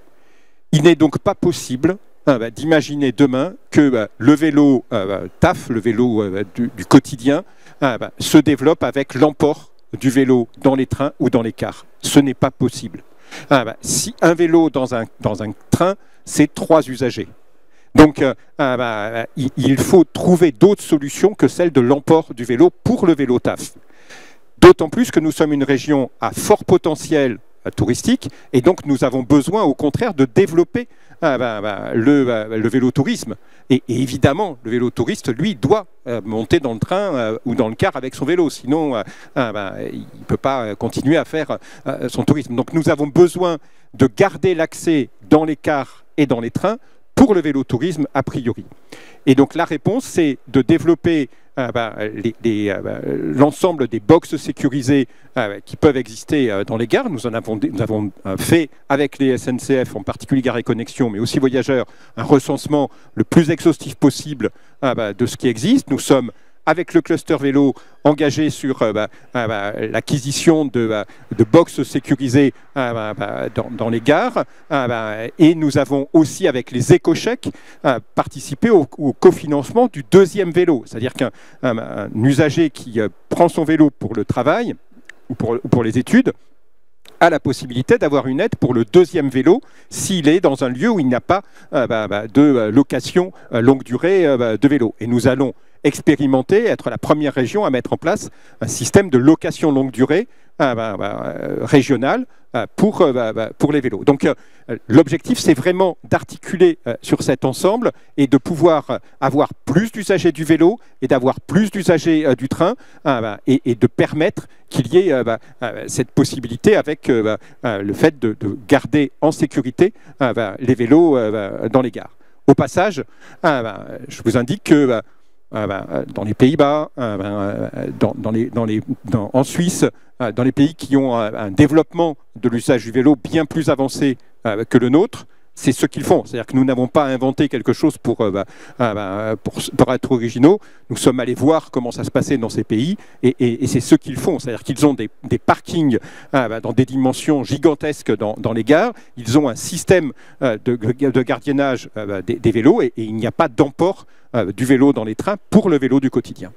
Il n'est donc pas possible d'imaginer demain que le vélo taf, le vélo du quotidien, se développe avec l'emport du vélo dans les trains ou dans les cars. Ce n'est pas possible. Si un vélo dans un train, c'est 3 usagers. Donc, il faut trouver d'autres solutions que celle de l'emport du vélo pour le vélo taf. D'autant plus que nous sommes une région à fort potentiel touristique, et donc nous avons besoin, au contraire, de développer le vélotourisme. Et évidemment, le vélotouriste, lui, doit monter dans le train ou dans le car avec son vélo, sinon il ne peut pas continuer à faire son tourisme. Donc nous avons besoin de garder l'accès dans les cars et dans les trains pour le vélotourisme a priori. Et donc la réponse, c'est de développer l'ensemble des boxes sécurisées qui peuvent exister dans les gares. Nous avons fait avec les SNCF, en particulier Gare et Connexion, mais aussi Voyageurs, un recensement le plus exhaustif possible de ce qui existe. Nous sommes, avec le cluster vélo, engagé sur l'acquisition de boxes sécurisées dans les gares. Et nous avons aussi, avec les éco-chèques, participé au cofinancement du 2e vélo. C'est-à-dire qu'un usager qui prend son vélo pour le travail ou pour les études a la possibilité d'avoir une aide pour le 2e vélo s'il est dans un lieu où il n'y a pas de location longue durée de vélo. Et nous allons expérimenter, être la première région à mettre en place un système de location longue durée régional pour les vélos. Donc l'objectif, c'est vraiment d'articuler sur cet ensemble et de pouvoir avoir plus d'usagers du vélo et d'avoir plus d'usagers du train et de permettre qu'il y ait cette possibilité avec le fait de garder en sécurité les vélos dans les gares. Au passage, je vous indique que dans les Pays-Bas, en Suisse, dans les pays qui ont un développppement de l'usage du vélo bien plus avancé que le nôtre, c'est ce qu'ils font. C'est-à-dire que nous n'avons pas inventé quelque chose pour être originaux. Nous sommes allés voir comment ça se passait dans ces pays et c'est ce qu'ils font. C'est-à-dire qu'ils ont des parkings dans des dimensions gigantesques dans les gares. Ils ont un système de gardiennage des vélos et il n'y a pas d'emport du vélo dans les trains pour le vélo du quotidien.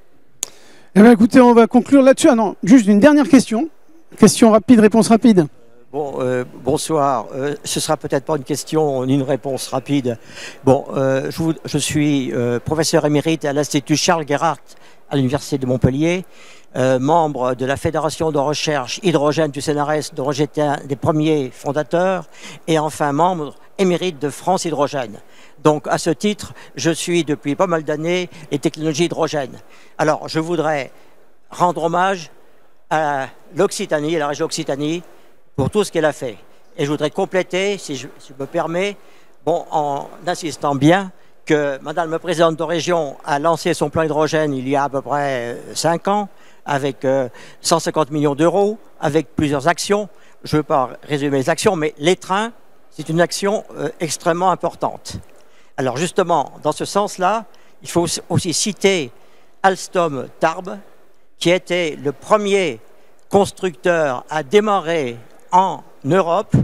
Eh bien, écoutez, on va conclure là-dessus. Ah non, juste une dernière question. Question rapide, réponse rapide. Bonsoir. Ce sera peut-être pas une question, ni une réponse rapide. Je suis professeur émérite à l'Institut Charles Gerhardt à l'Université de Montpellier, membre de la Fédération de recherche hydrogène du CNRS, dont j'étais un des premiers fondateurs, et enfin membre émérite de France Hydrogène. Donc, à ce titre, je suis depuis pas mal d'années les technologies hydrogène. Alors, je voudrais rendre hommage à l'Occitanie, à la région Occitanie, pour tout ce qu'elle a fait. Et je voudrais compléter, si je me permets, en insistant bien que Madame la Présidente de région a lancé son plan hydrogène il y a à peu près 5 ans, avec 150 millions d'euros, avec plusieurs actions. Je ne veux pas résumer les actions, mais les trains, c'est une action extrêmement importante. Alors justement, dans ce sens-là, il faut aussi citer Alstom Tarbes, qui était le premier constructeur à démarrer en Europe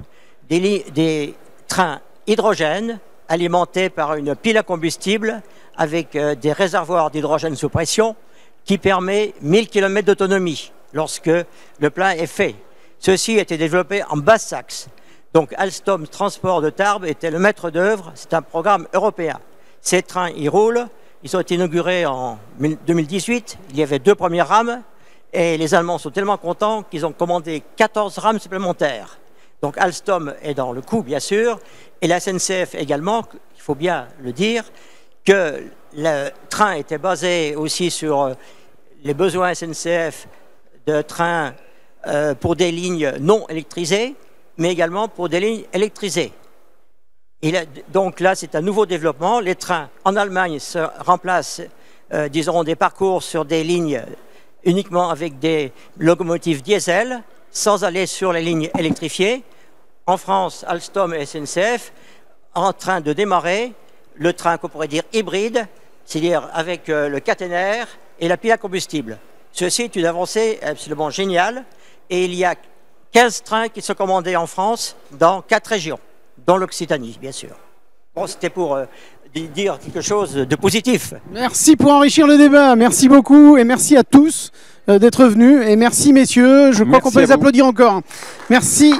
des trains hydrogène alimentés par une pile à combustible avec des réservoirs d'hydrogène sous pression qui permet 1000 km d'autonomie lorsque le plein est fait. Ceci a été développé en Basse-Saxe. Donc Alstom Transport de Tarbes était le maître d'œuvre, c'est un programme européen. Ces trains, ils roulent, ils ont été inaugurés en 2018, il y avait 2 premières rames, et les Allemands sont tellement contents qu'ils ont commandé 14 rames supplémentaires. Donc Alstom est dans le coup, bien sûr, et la SNCF également, il faut bien le dire, que le train était basé aussi sur les besoins SNCF de trains pour des lignes non électrisées, mais également pour des lignes électrisées. Donc là, c'est un nouveau développement. Les trains en Allemagne se remplacent, disons, des parcours sur des lignes uniquement avec des locomotives diesel, sans aller sur les lignes électrifiées. En France, Alstom et SNCF en train de démarrer le train qu'on pourrait dire hybride, c'est-à-dire avec le caténaire et la pile à combustible. Ceci est une avancée absolument géniale et il y a 15 trains qui sont commandés en France dans 4 régions, dont l'Occitanie, bien sûr. Bon, c'était pour dire quelque chose de positif. Merci pour enrichir le débat. Merci beaucoup et merci à tous d'être venus. Et merci messieurs, je crois qu'on peut les applaudir encore. Merci.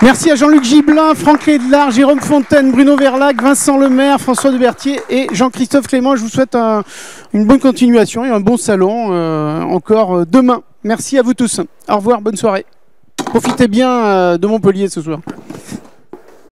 Merci à Jean-Luc Gibelin, Franck Lédelard, Jérôme Fontaine, Bruno Verlac, Vincent Lemaire, François Debertier et Jean-Christophe Clément. Je vous souhaite une bonne continuation et un bon salon encore demain. Merci à vous tous. Au revoir, bonne soirée. Profitez bien de Montpellier ce soir.